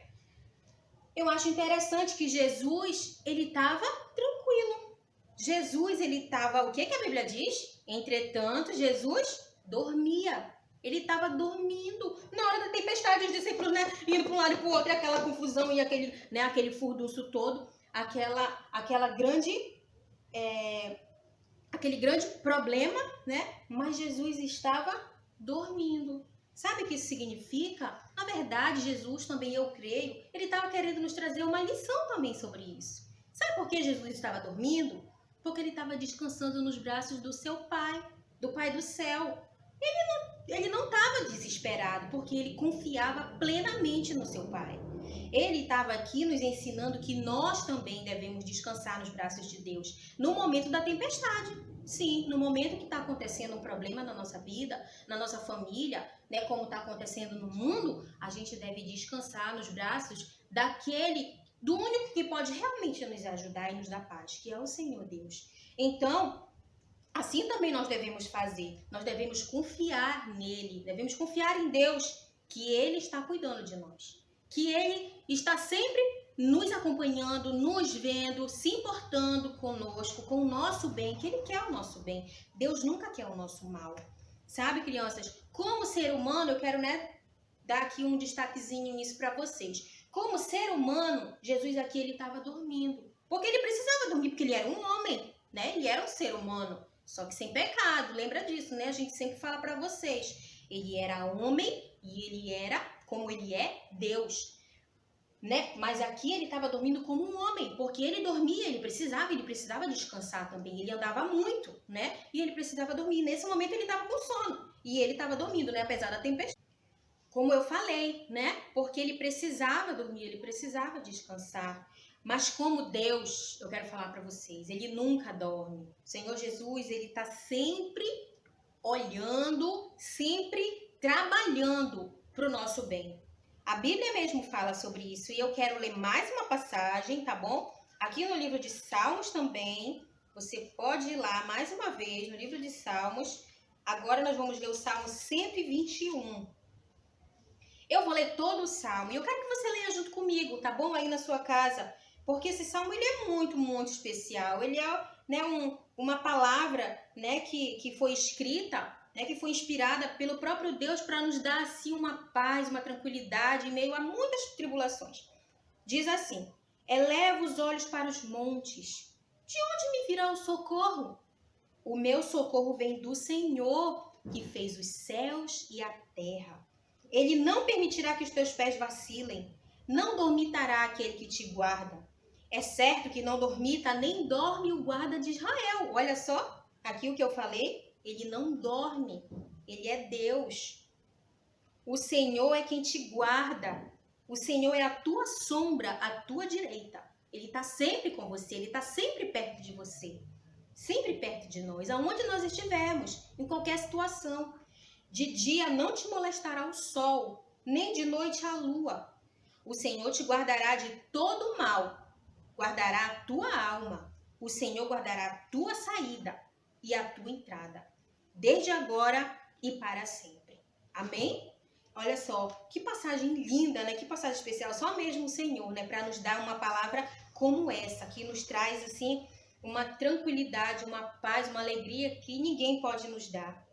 eu acho interessante que Jesus, ele estava tranquilo. Jesus, ele estava, o que a Bíblia diz? Entretanto, Jesus dormia. Ele estava dormindo. Na hora da tempestade, os discípulos, né, indo para um lado e para o outro, e aquela confusão e aquele furdunço todo, aquele grande problema, né? Mas Jesus estava dormindo. Sabe o que isso significa? Na verdade, Jesus também, eu creio, ele estava querendo nos trazer uma lição também sobre isso. Sabe por que Jesus estava dormindo? Porque ele estava descansando nos braços do seu Pai, do Pai do céu. Ele não estava desesperado, porque ele confiava plenamente no seu Pai. Ele estava aqui nos ensinando que nós também devemos descansar nos braços de Deus no momento da tempestade. Sim, no momento que está acontecendo um problema na nossa vida, na nossa família, né, como está acontecendo no mundo, a gente deve descansar nos braços do único que pode realmente nos ajudar e nos dar paz, que é o Senhor Deus. Então, assim também nós devemos fazer. Nós devemos confiar nele, devemos confiar em Deus, que ele está cuidando de nós, que ele está sempre nos acompanhando, nos vendo, se importando conosco, com o nosso bem, que ele quer o nosso bem. Deus nunca quer o nosso mal. Sabe, crianças? Como ser humano, eu quero, né, dar aqui um destaquezinho nisso para vocês. Como ser humano, Jesus aqui, ele estava dormindo. Porque ele precisava dormir, porque ele era um homem, né? Ele era um ser humano, só que sem pecado. Lembra disso, né? A gente sempre fala para vocês. Ele era homem e ele era, como ele é, Deus. Né? Mas aqui ele estava dormindo como um homem, porque ele dormia, ele precisava descansar também, ele andava muito, né? E ele precisava dormir. Nesse momento ele estava com sono e ele estava dormindo, né? Apesar da tempestade. Como eu falei, né? Porque ele precisava dormir, ele precisava descansar. Mas como Deus, eu quero falar para vocês, ele nunca dorme. O Senhor Jesus, ele está sempre olhando, sempre trabalhando para o nosso bem. A Bíblia mesmo fala sobre isso e eu quero ler mais uma passagem, tá bom? Aqui no livro de Salmos também, você pode ir lá mais uma vez no livro de Salmos. Agora nós vamos ler o Salmo 121. Eu vou ler todo o Salmo e eu quero que você leia junto comigo, tá bom? Aí na sua casa, porque esse Salmo ele é muito, muito especial. Ele é, né, uma palavra, né, que foi escrita, né, que foi inspirada pelo próprio Deus para nos dar assim uma paz, uma tranquilidade em meio a muitas tribulações. Diz assim: eleva os olhos para os montes. De onde me virá o socorro? O meu socorro vem do Senhor, que fez os céus e a terra. Ele não permitirá que os teus pés vacilem. Não dormitará aquele que te guarda. É certo que não dormita, nem dorme o guarda de Israel. Olha só, aqui o que eu falei. Ele não dorme, ele é Deus. O Senhor é quem te guarda. O Senhor é a tua sombra, a tua direita. Ele está sempre com você, ele está sempre perto de você. Sempre perto de nós, aonde nós estivermos, em qualquer situação. De dia não te molestará o sol, nem de noite a lua. O Senhor te guardará de todo mal, guardará a tua alma. O Senhor guardará a tua saída e a tua entrada, desde agora e para sempre. Amém? Olha só, que passagem linda, né? Que passagem especial. Só mesmo o Senhor, né? Para nos dar uma palavra como essa, que nos traz, assim, uma tranquilidade, uma paz, uma alegria que ninguém pode nos dar.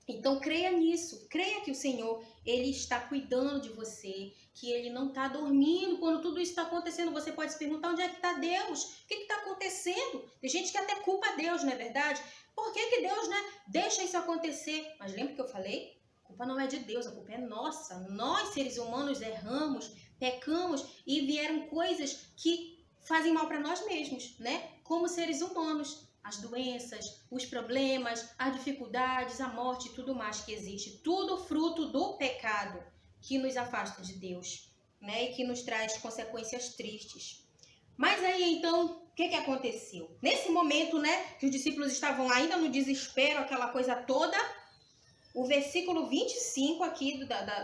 Então, creia nisso. Creia que o Senhor, Ele está cuidando de você, que Ele não está dormindo quando tudo isso está acontecendo. Você pode se perguntar onde é que está Deus? O que está acontecendo? Tem gente que até culpa Deus, não é verdade? Por que Deus, né, deixa isso acontecer? Mas lembra que eu falei? A culpa não é de Deus, a culpa é nossa. Nós, seres humanos, erramos, pecamos e vieram coisas que fazem mal para nós mesmos, né? Como seres humanos. As doenças, os problemas, as dificuldades, a morte e tudo mais que existe. Tudo fruto do pecado que nos afasta de Deus, né? E que nos traz consequências tristes. Mas aí, então, o que aconteceu? Nesse momento, né, que os discípulos estavam ainda no desespero, aquela coisa toda, o versículo 25 aqui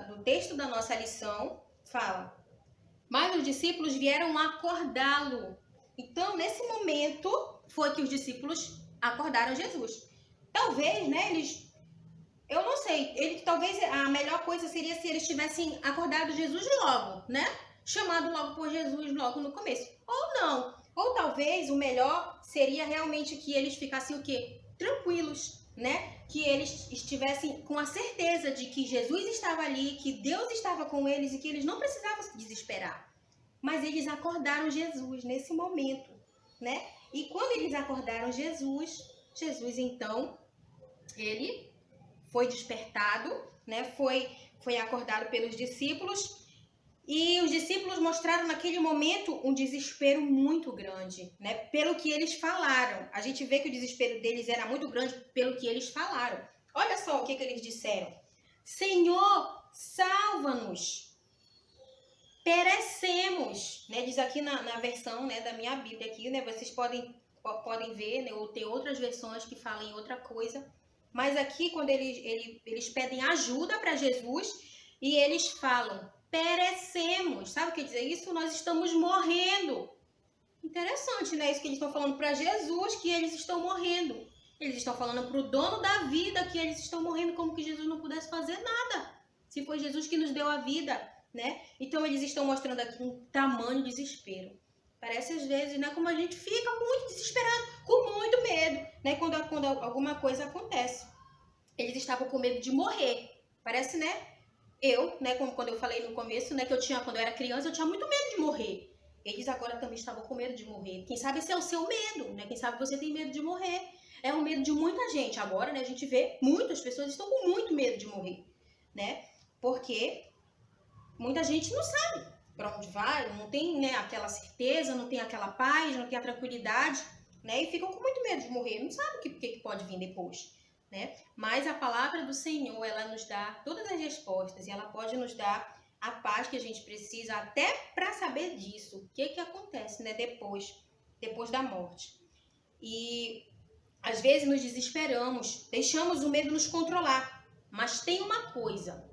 do texto da nossa lição fala: mas os discípulos vieram acordá-lo. Então, nesse momento, foi que os discípulos acordaram Jesus. Talvez, né, eu não sei, talvez a melhor coisa seria se eles tivessem acordado Jesus logo, né? Chamado logo por Jesus logo no começo. Ou não. Ou talvez o melhor seria realmente que eles ficassem o quê? Tranquilos, né? Que eles estivessem com a certeza de que Jesus estava ali, que Deus estava com eles e que eles não precisavam se desesperar. Mas eles acordaram Jesus nesse momento, né? E quando eles acordaram Jesus então, ele foi despertado, né? Foi acordado pelos discípulos. E os discípulos mostraram naquele momento um desespero muito grande, né? Pelo que eles falaram. A gente vê que o desespero deles era muito grande pelo que eles falaram. Olha só o que eles disseram. Senhor, salva-nos. Perecemos, né? Diz aqui na versão, né, da minha Bíblia aqui, né? Vocês podem ver, né? Ou ter outras versões que falem outra coisa. Mas aqui, quando eles pedem ajuda para Jesus e eles falam, perecemos. Sabe o que quer dizer isso? Nós estamos morrendo. Interessante, né? Isso que eles estão falando para Jesus, que eles estão morrendo. Eles estão falando para o dono da vida que eles estão morrendo, como que Jesus não pudesse fazer nada. Se foi Jesus que nos deu a vida, né? Então eles estão mostrando aqui um tamanho desespero. Parece às vezes, né, como a gente fica muito desesperado, com muito medo, né, quando alguma coisa acontece. Eles estavam com medo de morrer. Parece, né? Eu, né, como quando eu falei no começo, né, que quando eu era criança, eu tinha muito medo de morrer. Eles agora também estavam com medo de morrer. Quem sabe esse é o seu medo, né? Quem sabe você tem medo de morrer. É o medo de muita gente. Agora, né, a gente vê muitas pessoas estão com muito medo de morrer, né? Porque muita gente não sabe para onde vai, não tem, né, aquela certeza, não tem aquela paz, não tem a tranquilidade, né? E ficam com muito medo de morrer, não sabe o que pode vir depois, né? Mas a palavra do Senhor, ela nos dá todas as respostas e ela pode nos dar a paz que a gente precisa até para saber disso, o que acontece, né, depois da morte. E às vezes nos desesperamos, deixamos o medo nos controlar, mas tem uma coisa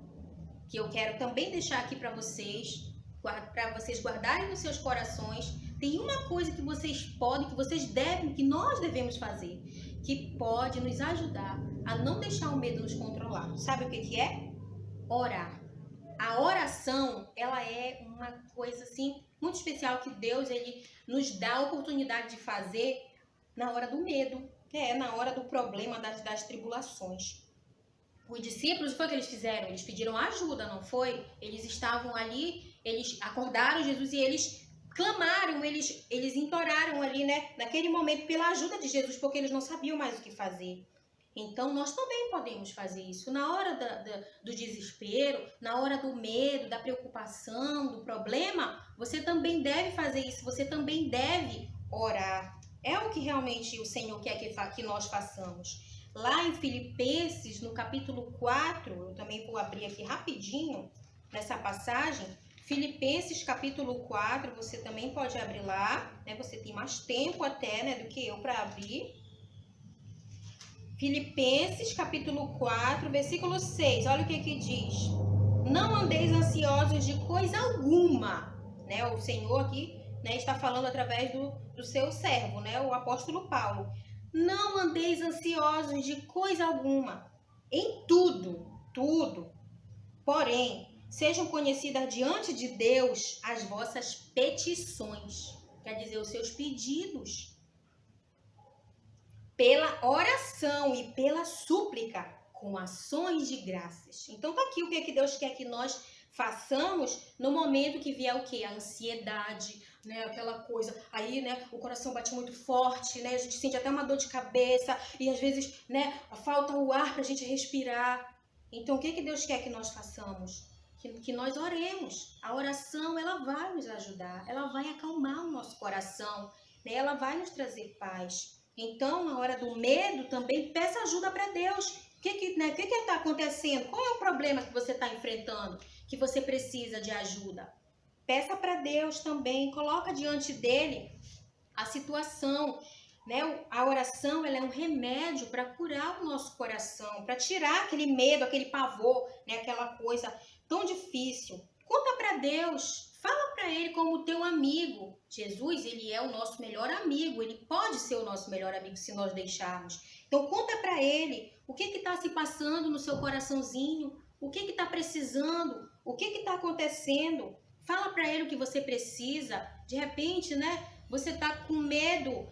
que eu quero também deixar aqui para vocês guardarem nos seus corações. Tem uma coisa que vocês podem, que vocês devem, que nós devemos fazer, que pode nos ajudar a não deixar o medo nos controlar. Sabe o que é? Orar. A oração, ela é uma coisa assim muito especial que Deus, ele nos dá a oportunidade de fazer na hora do medo, na hora do problema, das tribulações. Os discípulos, foi o que eles fizeram? Eles pediram ajuda, não foi? Eles estavam ali, eles acordaram Jesus e eles clamaram, eles imploraram ali, né, naquele momento pela ajuda de Jesus, porque eles não sabiam mais o que fazer. Então, nós também podemos fazer isso. Na hora do desespero, na hora do medo, da preocupação, do problema, você também deve fazer isso, você também deve orar. É o que realmente o Senhor quer que nós façamos. Lá em Filipenses, no capítulo 4, eu também vou abrir aqui rapidinho nessa passagem. Filipenses, capítulo 4, você também pode abrir lá, né? Você tem mais tempo até, né, do que eu para abrir. Filipenses, capítulo 4, versículo 6, olha o que diz. Não andeis ansiosos de coisa alguma, né? O Senhor aqui, né, está falando através do seu servo, né, o apóstolo Paulo. Não andeis ansiosos de coisa alguma, em tudo, porém, sejam conhecidas diante de Deus as vossas petições, quer dizer, os seus pedidos, pela oração e pela súplica, com ações de graças. Então tá aqui o que Deus quer que nós façamos no momento que vier o quê? A ansiedade, né? Aquela coisa, aí, né? O coração bate muito forte, né? A gente sente até uma dor de cabeça e às vezes, né? Falta o ar pra gente respirar. Então o que Deus quer que nós façamos? Que nós oremos. A oração, ela vai nos ajudar, ela vai acalmar o nosso coração, né? Ela vai nos trazer paz. Então, na hora do medo, também peça ajuda para Deus. O que está acontecendo? Qual é o problema que você está enfrentando? Que você precisa de ajuda? Peça para Deus também. Coloca diante dele a situação. Né? A oração, ela é um remédio para curar o nosso coração, para tirar aquele medo, aquele pavor, né? Aquela coisa tão difícil. Conta para Deus. Fala para ele como teu amigo. Jesus, ele é o nosso melhor amigo. Ele pode ser o nosso melhor amigo se nós deixarmos. Então, conta para ele o que está se passando no seu coraçãozinho. O que está precisando. O que está acontecendo. Fala para ele o que você precisa. De repente, né? Você está com medo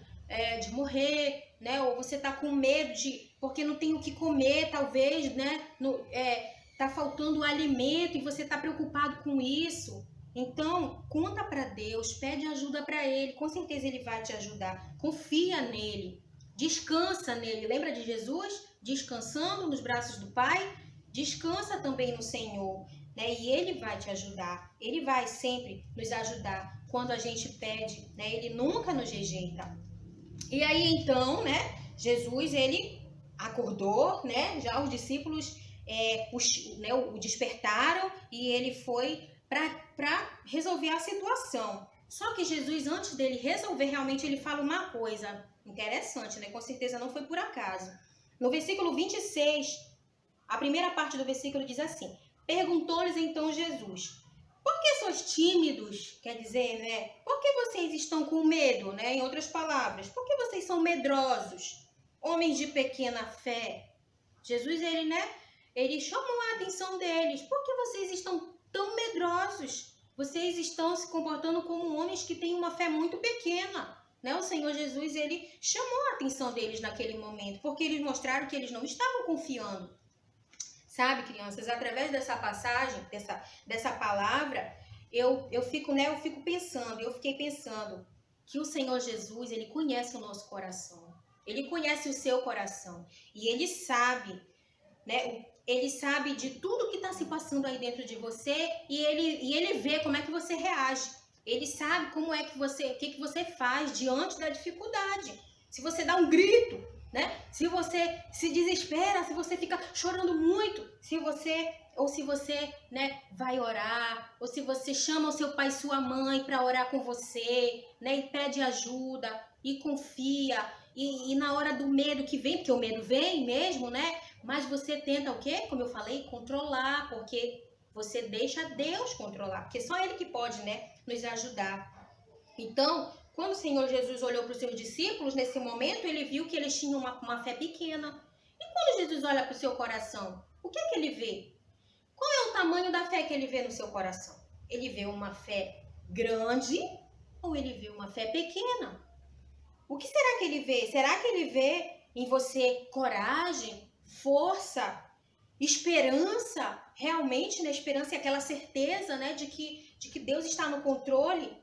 de morrer, né? Ou você está com medo porque não tem o que comer, talvez, né? Tá faltando alimento e você está preocupado com isso. Então, conta para Deus, pede ajuda para Ele, com certeza Ele vai te ajudar. Confia nele, descansa nele. Lembra de Jesus? Descansando nos braços do Pai? Descansa também no Senhor, né? E Ele vai te ajudar. Ele vai sempre nos ajudar quando a gente pede, né? Ele nunca nos rejeita. E aí, então, né? Jesus, ele acordou, né? Já os discípulos o despertaram e ele foi para resolver a situação. Só que Jesus, antes dele resolver, realmente ele fala uma coisa interessante, né? Com certeza não foi por acaso. No versículo 26, a primeira parte do versículo diz assim: perguntou-lhes então Jesus: por que sois tímidos? Quer dizer, né? Por que vocês estão com medo, né? Em outras palavras, por que vocês são medrosos? Homens de pequena fé. Jesus, ele chamou a atenção deles. Por que vocês estão tão medrosos? Vocês estão se comportando como homens que têm uma fé muito pequena, né? O Senhor Jesus, ele chamou a atenção deles naquele momento, porque eles mostraram que eles não estavam confiando. Sabe, crianças, através dessa passagem, dessa palavra, eu fiquei pensando que o Senhor Jesus, ele conhece o nosso coração. Ele conhece o seu coração e ele sabe, né? Ele sabe de tudo que está se passando aí dentro de você e ele vê como é que você reage. Ele sabe como é que o que você faz diante da dificuldade. Se você dá um grito, né? Se você se desespera, se você fica chorando muito, se você, né, vai orar, ou se você chama o seu pai e sua mãe para orar com você, né, e pede ajuda e confia, e na hora do medo que vem, porque o medo vem mesmo, né? Mas você tenta o quê? Como eu falei, controlar, porque você deixa Deus controlar, porque só Ele que pode, né, nos ajudar. Então, quando o Senhor Jesus olhou para os seus discípulos, nesse momento, ele viu que eles tinham uma fé pequena. E quando Jesus olha para o seu coração, o que é que ele vê? Qual é o tamanho da fé que ele vê no seu coração? Ele vê uma fé grande ou ele vê uma fé pequena? O que será que ele vê? Será que ele vê em você coragem, força, esperança? Realmente, né? Esperança é aquela certeza, né, de que Deus está no controle.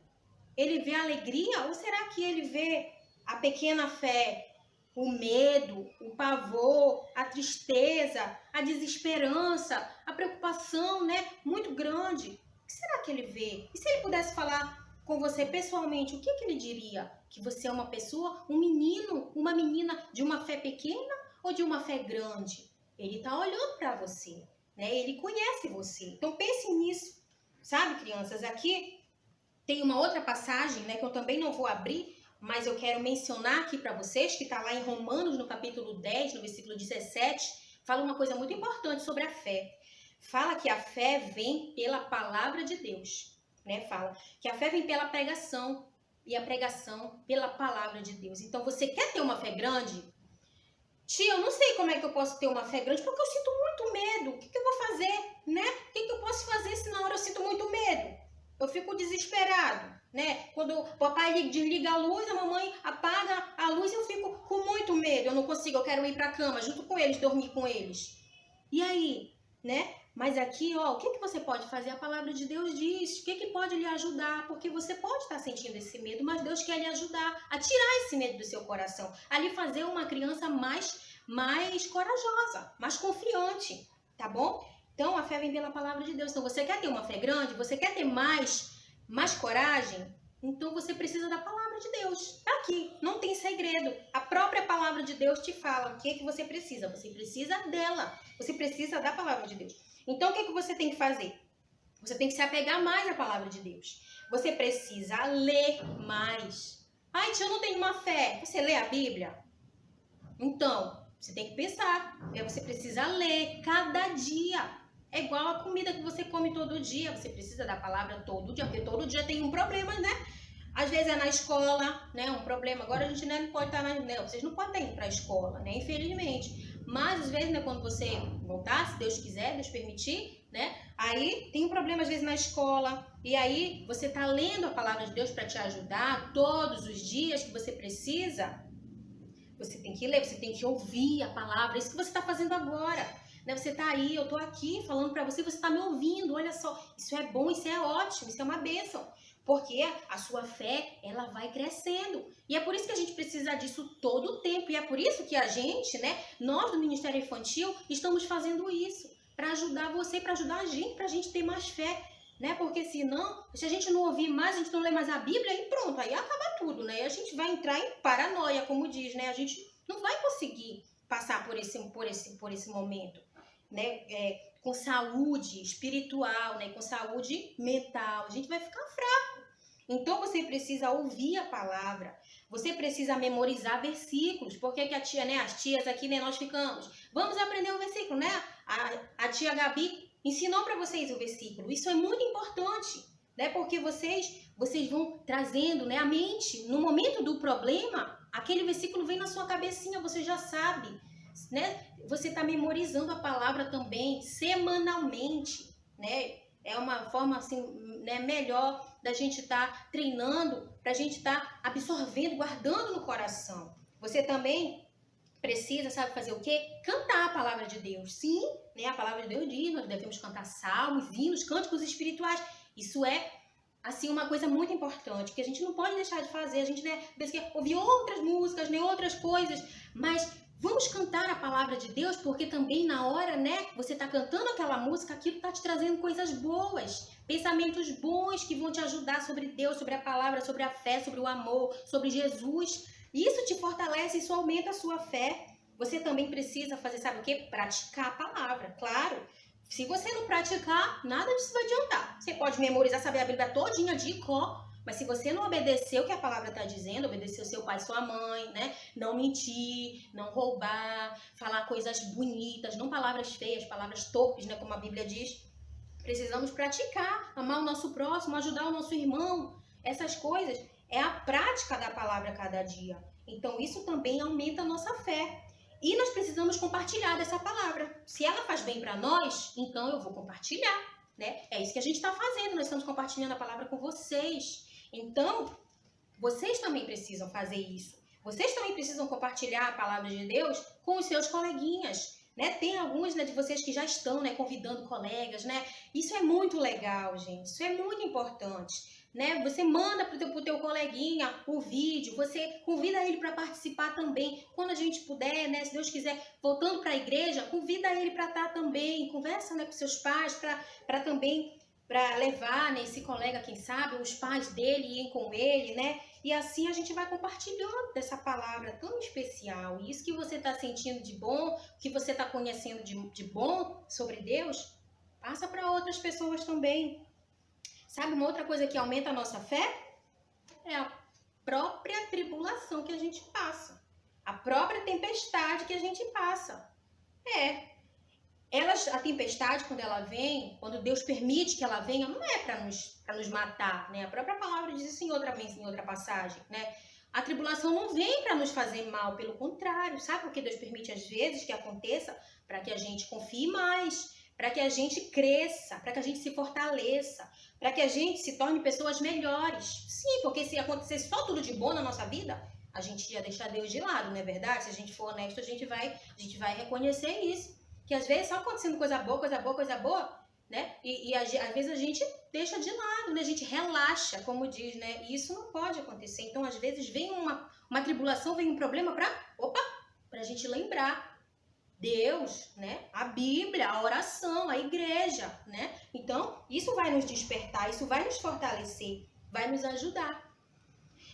Ele vê a alegria ou será que ele vê a pequena fé, o medo, o pavor, a tristeza, a desesperança, a preocupação, né, muito grande? O que será que ele vê? E se ele pudesse falar com você pessoalmente, o que ele diria? Que você é uma pessoa, um menino, uma menina de uma fé pequena ou de uma fé grande? Ele está olhando para você, né? Ele conhece você. Então pense nisso, sabe, crianças? Aqui tem uma outra passagem, né, que eu também não vou abrir, mas eu quero mencionar aqui para vocês, que está lá em Romanos, no capítulo 10, no versículo 17, fala uma coisa muito importante sobre a fé. Fala que a fé vem pela palavra de Deus, né? Fala que a fé vem pela pregação e a pregação pela palavra de Deus. Então, você quer ter uma fé grande? Tia, eu não sei como é que eu posso ter uma fé grande, porque eu sinto muito medo. O que eu vou fazer, né? O que eu posso fazer se na hora eu sinto muito medo? Eu fico desesperado, né? Quando o papai desliga a luz, a mamãe apaga a luz, eu fico com muito medo. Eu não consigo, eu quero ir pra cama junto com eles, dormir com eles. E aí, né? Mas aqui, ó, o que você pode fazer? A palavra de Deus diz. O que pode lhe ajudar? Porque você pode estar sentindo esse medo, mas Deus quer lhe ajudar a tirar esse medo do seu coração, a lhe fazer uma criança mais corajosa, mais confiante, tá bom? Então, a fé vem pela palavra de Deus. Então, você quer ter uma fé grande? Você quer ter mais coragem? Então, você precisa da palavra de Deus. Tá aqui, não tem segredo. A própria palavra de Deus te fala o que você precisa. Você precisa dela. Você precisa da palavra de Deus. Então, o que você tem que fazer? Você tem que se apegar mais à palavra de Deus. Você precisa ler mais. Ai, tia, eu não tenho uma fé. Você lê a Bíblia? Então, você tem que pensar. Você precisa ler cada dia. É igual a comida que você come todo dia. Você precisa da palavra todo dia, porque todo dia tem um problema, né? Às vezes é na escola, né? Um problema. Agora a gente não pode estar vocês não podem ir para a escola, né? Infelizmente. Mas às vezes, né, quando você voltar, se Deus quiser, Deus permitir, né? Aí tem um problema às vezes na escola. E aí você tá lendo a palavra de Deus para te ajudar todos os dias que você precisa. Você tem que ler, você tem que ouvir a palavra. É isso que você está fazendo agora. Né? Você está aí, eu estou aqui falando para você, você está me ouvindo. Olha só, isso é bom, isso é ótimo, isso é uma bênção. Porque a sua fé, ela vai crescendo. E é por isso que a gente precisa disso todo o tempo. E é por isso que a gente, né, nós do Ministério Infantil, estamos fazendo isso. Para ajudar você, para ajudar a gente, para a gente ter mais fé. Né? Porque senão, se a gente não ouvir mais, a gente não ler mais a Bíblia, aí pronto, aí acaba tudo, né? E a gente vai entrar em paranoia, como diz, né? A gente não vai conseguir passar por esse momento, né? Com saúde espiritual, né? Com saúde mental, a gente vai ficar fraco. Então você precisa ouvir a palavra, você precisa memorizar versículos. Porque que a tia, né? As tias aqui, né? Nós ficamos, vamos aprender o versículo, né? A tia Gabi ensinou para vocês o versículo. Isso é muito importante, né? Porque vocês vão trazendo, né, a mente. No momento do problema, aquele versículo vem na sua cabecinha, você já sabe, né? Você está memorizando a palavra também semanalmente, né? É uma forma assim, né, melhor da gente estar treinando, para a gente estar absorvendo, guardando no coração. Você também precisa, sabe fazer o quê? Cantar a palavra de Deus. Sim, né? A palavra de Deus diz, nós devemos cantar salmos, hinos, cânticos espirituais. Isso é, assim, uma coisa muito importante, que a gente não pode deixar de fazer. A gente, né, quer ouvir outras músicas, né, outras coisas, mas vamos cantar a palavra de Deus, porque também na hora, né, você tá cantando aquela música, aquilo tá te trazendo coisas boas, pensamentos bons que vão te ajudar sobre Deus, sobre a palavra, sobre a fé, sobre o amor, sobre Jesus. Isso te fortalece, isso aumenta a sua fé. Você também precisa fazer, sabe o quê? Praticar a palavra, claro. Se você não praticar, nada disso vai adiantar. Você pode memorizar, saber a Bíblia todinha de cor, mas se você não obedecer o que a palavra está dizendo, obedecer o seu pai e sua mãe, né? Não mentir, não roubar, falar coisas bonitas, não palavras feias, palavras torpes, né? Como a Bíblia diz. Precisamos praticar, amar o nosso próximo, ajudar o nosso irmão. Essas coisas é a prática da palavra a cada dia. Então, isso também aumenta a nossa fé. E nós precisamos compartilhar dessa palavra. Se ela faz bem para nós, então eu vou compartilhar, né? É isso que a gente está fazendo. Nós estamos compartilhando a palavra com vocês. Então, vocês também precisam fazer isso. Vocês também precisam compartilhar a palavra de Deus com os seus coleguinhas. Né? Tem alguns, né, de vocês que já estão, né, convidando colegas, né? Isso é muito legal, gente. Isso é muito importante. Né? Você manda pro teu coleguinha o vídeo, você convida ele para participar também. Quando a gente puder, né, se Deus quiser, voltando para a igreja, convida ele para estar também. Conversa, né, com seus pais para também para levar, né, esse colega, quem sabe, os pais dele irem com ele, né? E assim a gente vai compartilhando dessa palavra tão especial. E isso que você está sentindo de bom, que você está conhecendo de bom sobre Deus, passa para outras pessoas também. Sabe uma outra coisa que aumenta a nossa fé? É a própria tribulação que a gente passa. A própria tempestade que a gente passa. A tempestade, quando ela vem, quando Deus permite que ela venha, não é para nos matar, né? A própria palavra diz isso em outra passagem, né? A tribulação não vem para nos fazer mal, pelo contrário. Sabe por que Deus permite às vezes que aconteça? Para que a gente confie mais, para que a gente cresça, para que a gente se fortaleça, para que a gente se torne pessoas melhores. Sim, porque se acontecesse só tudo de bom na nossa vida, a gente ia deixar Deus de lado, não é verdade? Se a gente for honesto, a gente vai reconhecer isso. Que às vezes só acontecendo coisa boa, né? E às vezes a gente deixa de lado, né? A gente relaxa, como diz, né? E isso não pode acontecer. Então, às vezes, vem uma tribulação, vem um problema pra gente lembrar Deus, né? A Bíblia, a oração, a igreja, né? Então, isso vai nos despertar, isso vai nos fortalecer, vai nos ajudar.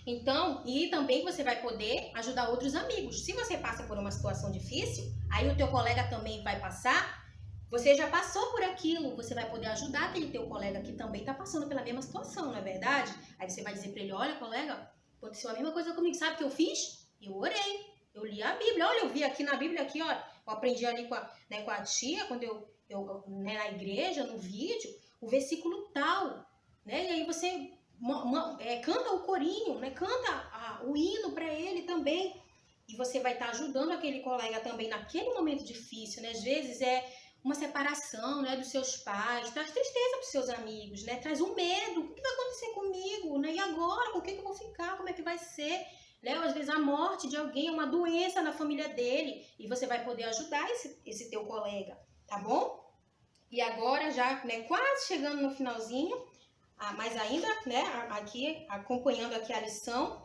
Então, e também você vai poder ajudar outros amigos. Se você passa por uma situação difícil, aí o teu colega também vai passar, você já passou por aquilo, você vai poder ajudar aquele teu colega que também está passando pela mesma situação, não é verdade? Aí você vai dizer para ele, olha, colega, aconteceu a mesma coisa comigo, sabe o que eu fiz? Eu orei, eu li a Bíblia, olha, eu vi aqui na Bíblia, aqui, ó, eu aprendi ali com a tia, quando eu na igreja, no vídeo, o versículo tal, né? E aí você canta o corinho, né? Canta o hino para ele também. E você vai estar ajudando aquele colega também naquele momento difícil, né? Às vezes é uma separação, né, dos seus pais, traz tristeza para os seus amigos, né? Traz um medo, o que vai acontecer comigo, né? E agora, com o que eu vou ficar, como é que vai ser? Né? Ou às vezes a morte de alguém, uma doença na família dele, e você vai poder ajudar esse teu colega, tá bom? E agora já, né, quase chegando no finalzinho, mas ainda, né, aqui, acompanhando aqui a lição,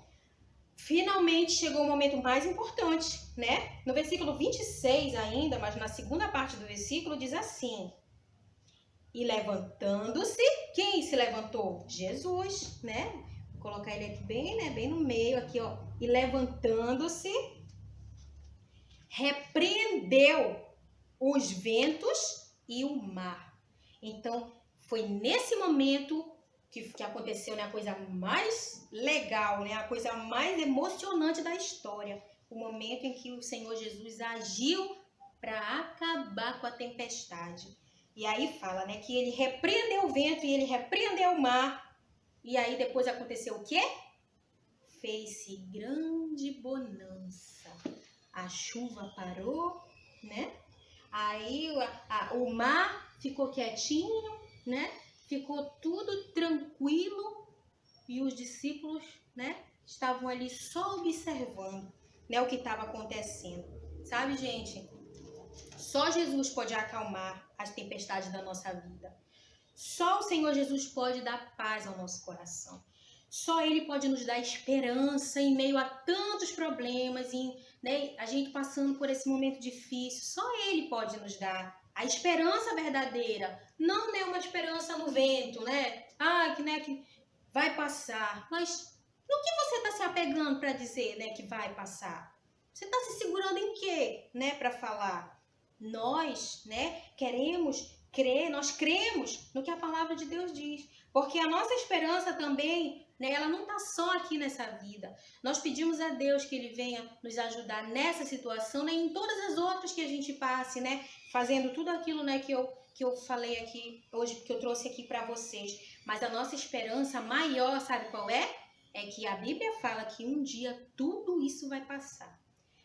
finalmente chegou o momento mais importante, né? No versículo 26 ainda, mas na segunda parte do versículo diz assim: e levantando-se, quem se levantou? Jesus, né? Vou colocar ele aqui bem, né, bem no meio aqui, ó. E levantando-se, repreendeu os ventos e o mar. Então, foi nesse momento que aconteceu, né, a coisa mais legal, né, a coisa mais emocionante da história. O momento em que o Senhor Jesus agiu para acabar com a tempestade. E aí fala, né, que ele repreendeu o vento e ele repreendeu o mar. E aí depois aconteceu o quê? Fez-se grande bonança. A chuva parou, né? Aí o mar ficou quietinho, né? Ficou tudo tranquilo e os discípulos, né, estavam ali só observando, né, o que estava acontecendo. Sabe, gente? Só Jesus pode acalmar as tempestades da nossa vida. Só o Senhor Jesus pode dar paz ao nosso coração. Só Ele pode nos dar esperança em meio a tantos problemas, né, a gente passando por esse momento difícil. Só Ele pode nos dar a esperança verdadeira, não, né, uma esperança no vento, né? Que vai passar. Mas no que você está se apegando para dizer, né, que vai passar? Você está se segurando em quê, né, para falar? Nós, né, queremos crer, nós cremos no que a palavra de Deus diz. Porque a nossa esperança também, né, ela não está só aqui nessa vida. Nós pedimos a Deus que Ele venha nos ajudar nessa situação, né, em todas as outras que a gente passe, né, fazendo tudo aquilo, né, que eu falei aqui hoje, que eu trouxe aqui para vocês. Mas a nossa esperança maior, sabe qual é? É que a Bíblia fala que um dia tudo isso vai passar.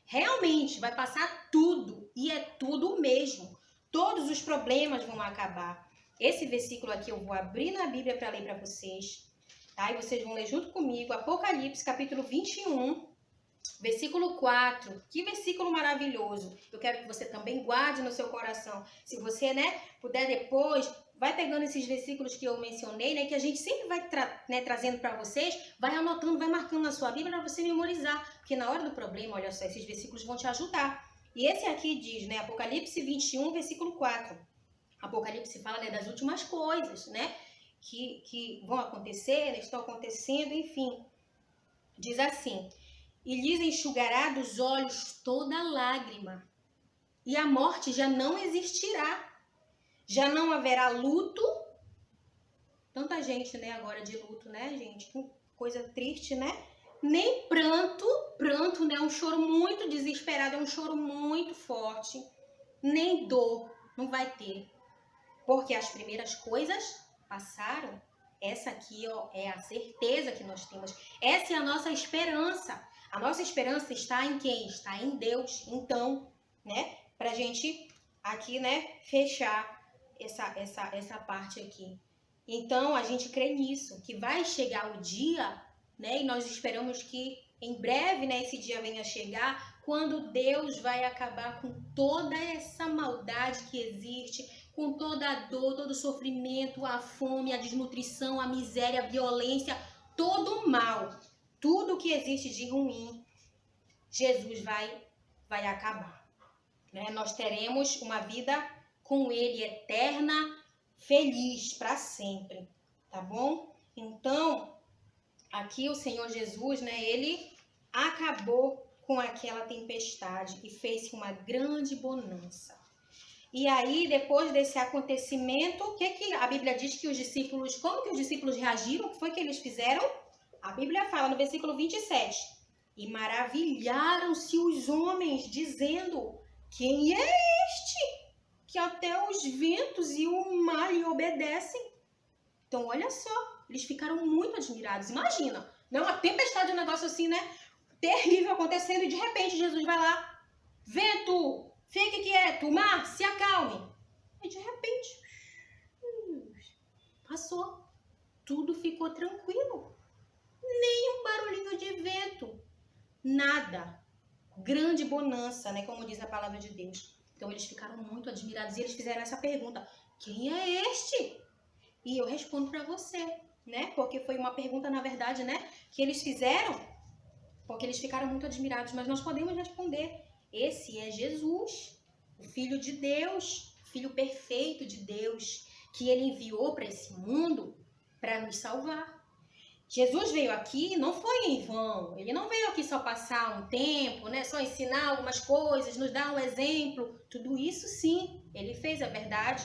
Realmente, vai passar tudo. E é tudo mesmo. Todos os problemas vão acabar. Esse versículo aqui eu vou abrir na Bíblia para ler para vocês. Tá? E vocês vão ler junto comigo. Apocalipse, capítulo 21, versículo 4. Que versículo maravilhoso. Eu quero que você também guarde no seu coração. Se você, né, puder depois, vai pegando esses versículos que eu mencionei, né, que a gente sempre vai trazendo para vocês, vai anotando, vai marcando na sua Bíblia para você memorizar. Porque na hora do problema, olha só, esses versículos vão te ajudar. E esse aqui diz, né, Apocalipse 21, versículo 4. Apocalipse fala, né, das últimas coisas, né, que vão acontecer, né, estão acontecendo, enfim. Diz assim: e lhes enxugará dos olhos toda lágrima, e a morte já não existirá. Já não haverá luto. Tanta gente, né, agora de luto, né, gente? Que coisa triste, né? Nem pranto. Pranto, né, é um choro muito desesperado, é um choro muito forte. Nem dor, não vai ter. Porque as primeiras coisas passaram. Essa aqui, ó, é a certeza que nós temos. Essa é a nossa esperança. A nossa esperança está em quem? Está em Deus. Então, né, pra gente aqui, né, fechar essa parte aqui. Então, a gente crê nisso, que vai chegar o dia, né, e nós esperamos que em breve, né, esse dia venha chegar, quando Deus vai acabar com toda essa maldade que existe, com toda a dor, todo o sofrimento, a fome, a desnutrição, a miséria, a violência, todo o mal, tudo que existe de ruim, Jesus vai acabar. Né? Nós teremos uma vida com Ele eterna, feliz para sempre, tá bom? Então, aqui o Senhor Jesus, né, Ele acabou com aquela tempestade e fez uma grande bonança. E aí, depois desse acontecimento, o que a Bíblia diz que os discípulos, como que os discípulos reagiram? O que foi que eles fizeram? A Bíblia fala no versículo 27, e maravilharam-se os homens, dizendo, quem é este que até os ventos e o mar lhe obedecem? Então, olha só, eles ficaram muito admirados. Imagina, né? Uma tempestade, um negócio assim, né? Terrível acontecendo, e de repente Jesus vai lá, vento, fique quieto, mar, se acalme. E de repente, passou, tudo ficou tranquilo, nem um barulhinho de vento, nada. Grande bonança, né, como diz a palavra de Deus. Então eles ficaram muito admirados e eles fizeram essa pergunta, quem é este? E eu respondo para você, né, porque foi uma pergunta, na verdade, né, que eles fizeram, porque eles ficaram muito admirados, mas nós podemos responder, esse é Jesus, o Filho de Deus, o Filho perfeito de Deus, que Ele enviou para esse mundo para nos salvar. Jesus veio aqui, não foi em vão, Ele não veio aqui só passar um tempo, né, só ensinar algumas coisas, nos dar um exemplo, tudo isso sim, Ele fez a verdade,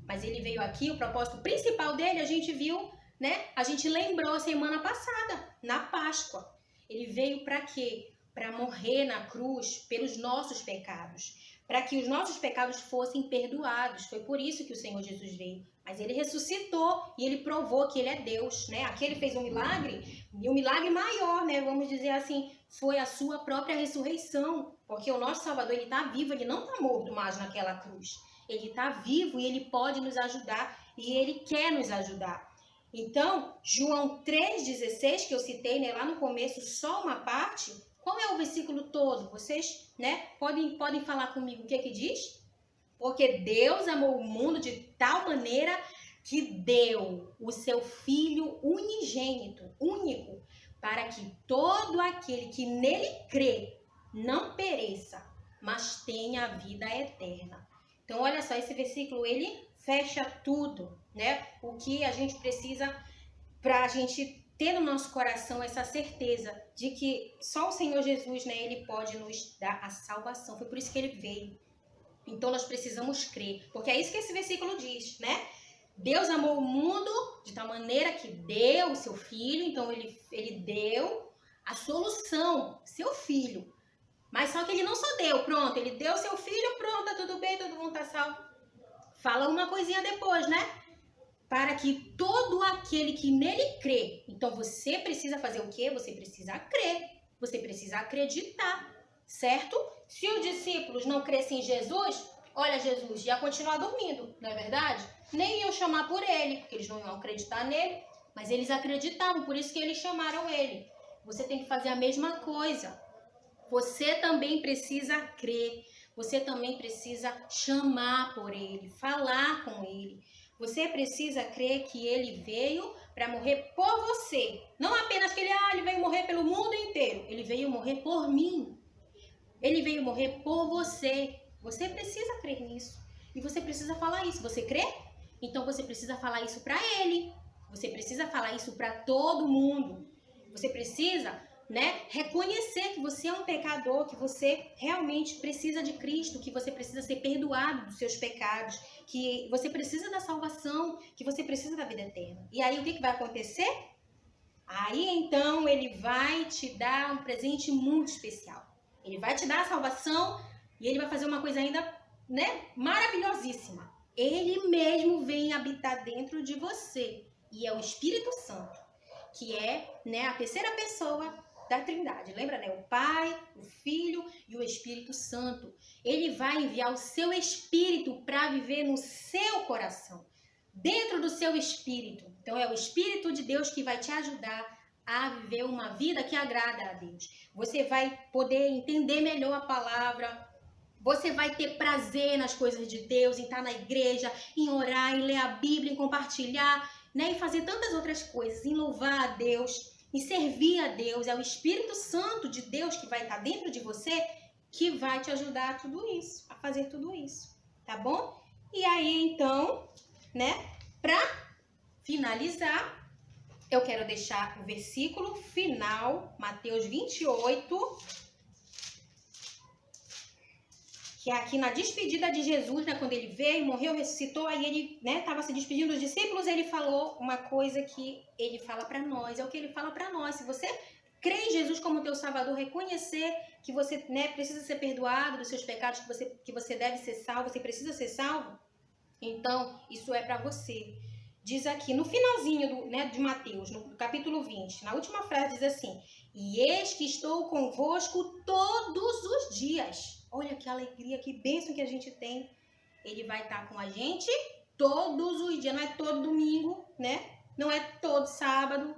mas Ele veio aqui, o propósito principal dele, a gente viu, né, a gente lembrou semana passada, na Páscoa. Ele veio para quê? Para morrer na cruz pelos nossos pecados, para que os nossos pecados fossem perdoados. Foi por isso que o Senhor Jesus veio. Mas ele ressuscitou e ele provou que ele é Deus, né? Aqui ele fez um milagre, e um milagre maior, né? Vamos dizer assim, foi a sua própria ressurreição, porque o nosso Salvador, ele está vivo, ele não está morto mais naquela cruz. Ele está vivo e ele pode nos ajudar e ele quer nos ajudar. Então, João 3,16, que eu citei, né, lá no começo, só uma parte. Qual é o versículo todo? Vocês, né, podem falar comigo o que diz? Porque Deus amou o mundo de tal maneira que deu o seu Filho unigênito, único, para que todo aquele que nele crê não pereça, mas tenha a vida eterna. Então, olha só, esse versículo, ele fecha tudo, né? O que a gente precisa para a gente ter no nosso coração essa certeza de que só o Senhor Jesus, né, ele pode nos dar a salvação. Foi por isso que ele veio. Então nós precisamos crer, porque é isso que esse versículo diz, né? Deus amou o mundo de tal maneira que deu o seu Filho, então ele deu a solução, seu Filho. Mas só que ele não só deu, pronto, ele deu seu Filho, pronto, tá tudo bem, todo mundo tá salvo. Fala uma coisinha depois, né? Para que todo aquele que nele crê. Então você precisa fazer o quê? Você precisa crer. Você precisa acreditar, certo? Se os discípulos não crescem em Jesus, olha, Jesus ia continuar dormindo, não é verdade? Nem iam chamar por ele, porque eles não iam acreditar nele, mas eles acreditavam, por isso que eles chamaram ele. Você tem que fazer a mesma coisa. Você também precisa crer. Você também precisa chamar por ele, falar com ele. Você precisa crer que ele veio para morrer por você. Não apenas que ele veio morrer pelo mundo inteiro. Ele veio morrer por mim. Ele veio morrer por você. Você precisa crer nisso. E você precisa falar isso. Você crê? Então você precisa falar isso para ele. Você precisa falar isso para todo mundo. Você precisa, né, reconhecer que você é um pecador, que você realmente precisa de Cristo, que você precisa ser perdoado dos seus pecados, que você precisa da salvação, que você precisa da vida eterna. E aí o que vai acontecer? Aí então ele vai te dar um presente muito especial. Ele vai te dar a salvação e ele vai fazer uma coisa ainda, né, maravilhosíssima. Ele mesmo vem habitar dentro de você e é o Espírito Santo, que é, né, a terceira pessoa da Trindade. Lembra, né? O Pai, o Filho e o Espírito Santo. Ele vai enviar o seu Espírito para viver no seu coração, dentro do seu espírito. Então é o Espírito de Deus que vai te ajudar a viver uma vida que agrada a Deus. Você vai poder entender melhor a palavra, você vai ter prazer nas coisas de Deus, em estar na igreja, em orar, em ler a Bíblia, em compartilhar, né? E fazer tantas outras coisas, em louvar a Deus, em servir a Deus. É o Espírito Santo de Deus que vai estar dentro de você, que vai te ajudar a tudo isso, a fazer tudo isso, tá bom? E aí, então, né, para finalizar, eu quero deixar o versículo final, Mateus 28, que é aqui na despedida de Jesus, né, quando ele veio, morreu, ressuscitou, aí ele, né, estava se despedindo dos discípulos, ele falou uma coisa que ele fala para nós, é o que ele fala para nós. Se você crê em Jesus como teu Salvador, reconhecer que você, né, precisa ser perdoado dos seus pecados, que você deve ser salvo, você precisa ser salvo, então isso é para você. Diz aqui, no finalzinho de Mateus, no capítulo 20, na última frase diz assim: e eis que estou convosco todos os dias. Olha que alegria, que bênção que a gente tem. Ele vai estar com a gente todos os dias, não é todo domingo, né? Não é todo sábado.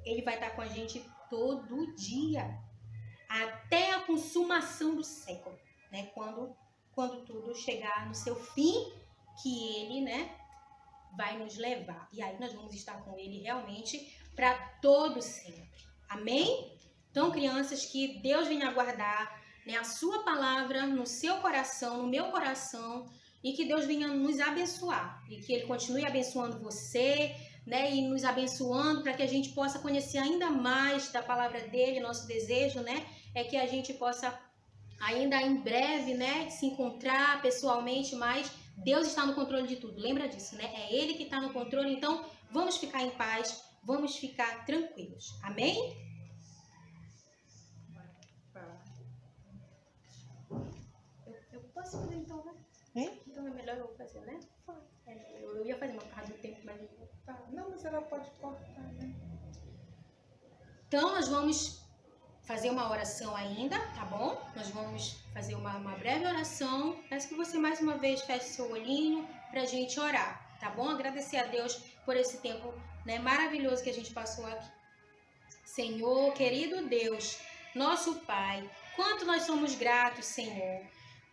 Ele vai estar com a gente todo dia, até a consumação do século, né? Quando tudo chegar no seu fim, que ele, né, vai nos levar. E aí nós vamos estar com ele realmente para todo sempre. Amém? Então, crianças, que Deus venha guardar, né, a sua palavra no seu coração, no meu coração, e que Deus venha nos abençoar. E que ele continue abençoando você, né, e nos abençoando para que a gente possa conhecer ainda mais da palavra dele. Nosso desejo, né, é que a gente possa ainda em breve, né, se encontrar pessoalmente, mas Deus está no controle de tudo. Lembra disso, né? É ele que está no controle, então vamos ficar em paz, vamos ficar tranquilos. Amém? Eu posso fazer então, né? Então é melhor eu fazer, né? Eu ia fazer uma parte do tempo, mas... Não, mas ela pode cortar, né? Então nós vamos fazer uma oração ainda, tá bom? Nós vamos fazer uma breve oração. Peço que você mais uma vez feche seu olhinho pra gente orar, tá bom? Agradecer a Deus por esse tempo, né, maravilhoso que a gente passou aqui. Senhor, querido Deus, nosso Pai, quanto nós somos gratos, Senhor,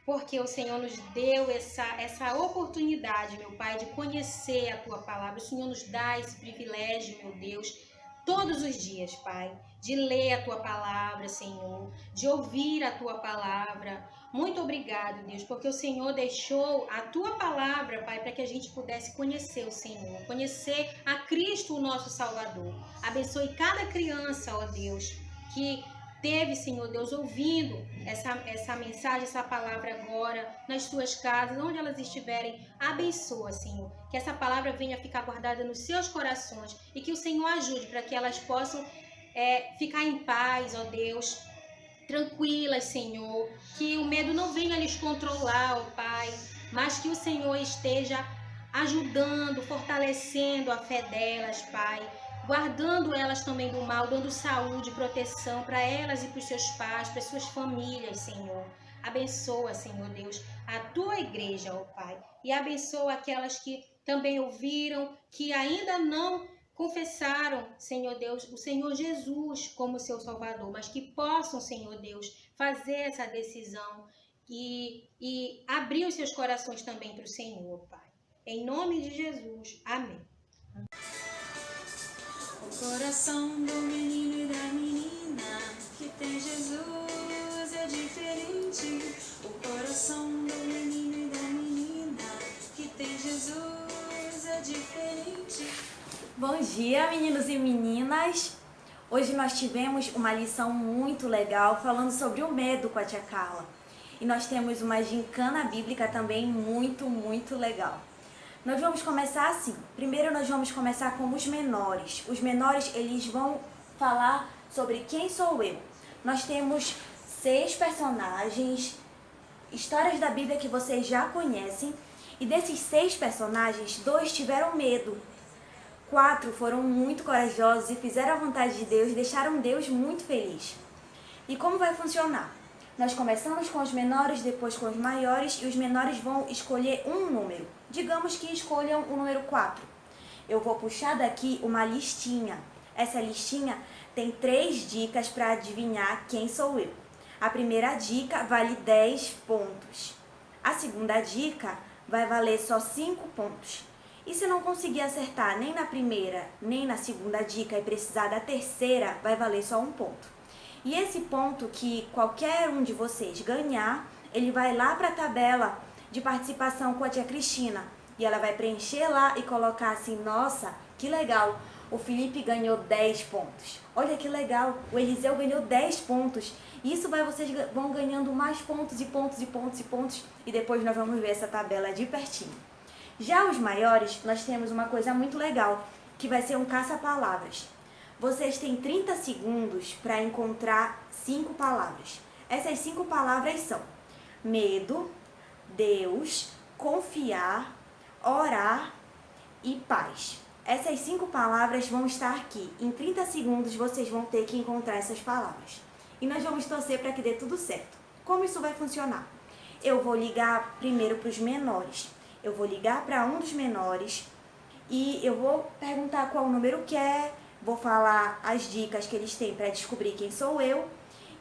porque o Senhor nos deu essa oportunidade, meu Pai, de conhecer a Tua palavra. O Senhor nos dá esse privilégio, meu Deus, todos os dias, Pai, de ler a Tua palavra, Senhor, de ouvir a Tua palavra. Muito obrigado, Deus, porque o Senhor deixou a Tua palavra, Pai, para que a gente pudesse conhecer o Senhor, conhecer a Cristo, o nosso Salvador. Abençoe cada criança, ó Deus, que teve, Senhor Deus, ouvindo essa mensagem, essa palavra agora, nas suas casas, onde elas estiverem. Abençoa, Senhor, que essa palavra venha ficar guardada nos seus corações e que o Senhor ajude para que elas possam ficar em paz, ó Deus, tranquilas, Senhor, que o medo não venha lhes controlar, ó Pai, mas que o Senhor esteja ajudando, fortalecendo a fé delas, Pai, guardando elas também do mal, dando saúde, proteção para elas e para os seus pais, para as suas famílias, Senhor. Abençoa, Senhor Deus, a Tua igreja, ó Pai, e abençoa aquelas que também ouviram, que ainda não confessaram, Senhor Deus, o Senhor Jesus como seu Salvador, mas que possam, Senhor Deus, fazer essa decisão e abrir os seus corações também para o Senhor, Pai. Em nome de Jesus. Amém. O coração do menino e da menina que tem Jesus é diferente. O coração do menino e da menina que tem Jesus é diferente. Bom dia, meninos e meninas! Hoje nós tivemos uma lição muito legal falando sobre o medo com a tia Carla. E nós temos uma gincana bíblica também muito legal. Nós vamos começar assim. Primeiro nós vamos começar com os menores. Os menores, eles vão falar sobre quem sou eu. Nós temos 6 personagens, histórias da Bíblia que vocês já conhecem. E desses 6 personagens, 2 tiveram medo. 4 foram muito corajosos e fizeram a vontade de Deus, deixaram Deus muito feliz. E como vai funcionar? Nós começamos com os menores, depois com os maiores, e os menores vão escolher um número. Digamos que escolham o número 4. Eu vou puxar daqui uma listinha. Essa listinha tem 3 dicas para adivinhar quem sou eu. A primeira dica vale 10 pontos. A segunda dica vai valer só 5 pontos. E se não conseguir acertar nem na primeira, nem na segunda dica e precisar da terceira, vai valer só 1 ponto. E esse ponto que qualquer um de vocês ganhar, ele vai lá para a tabela de participação com a tia Cristina. E ela vai preencher lá e colocar assim, nossa, que legal, o Felipe ganhou 10 pontos. Olha que legal, o Eliseu ganhou 10 pontos. Isso vocês vão ganhando mais pontos e pontos e pontos e pontos. E depois nós vamos ver essa tabela de pertinho. Já os maiores, nós temos uma coisa muito legal, que vai ser um caça-palavras. Vocês têm 30 segundos para encontrar 5 palavras. Essas 5 palavras são medo, Deus, confiar, orar e paz. Essas 5 palavras vão estar aqui. Em 30 segundos vocês vão ter que encontrar essas palavras. E nós vamos torcer para que dê tudo certo. Como isso vai funcionar? Eu vou ligar primeiro para os menores. Eu vou ligar para um dos menores e eu vou perguntar qual número quer, vou falar as dicas que eles têm para descobrir quem sou eu.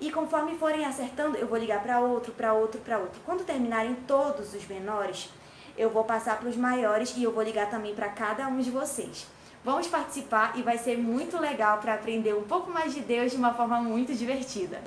E conforme forem acertando, eu vou ligar para outro, para outro, para outro. Quando terminarem todos os menores, eu vou passar para os maiores e eu vou ligar também para cada um de vocês. Vamos participar e vai ser muito legal para aprender um pouco mais de Deus de uma forma muito divertida.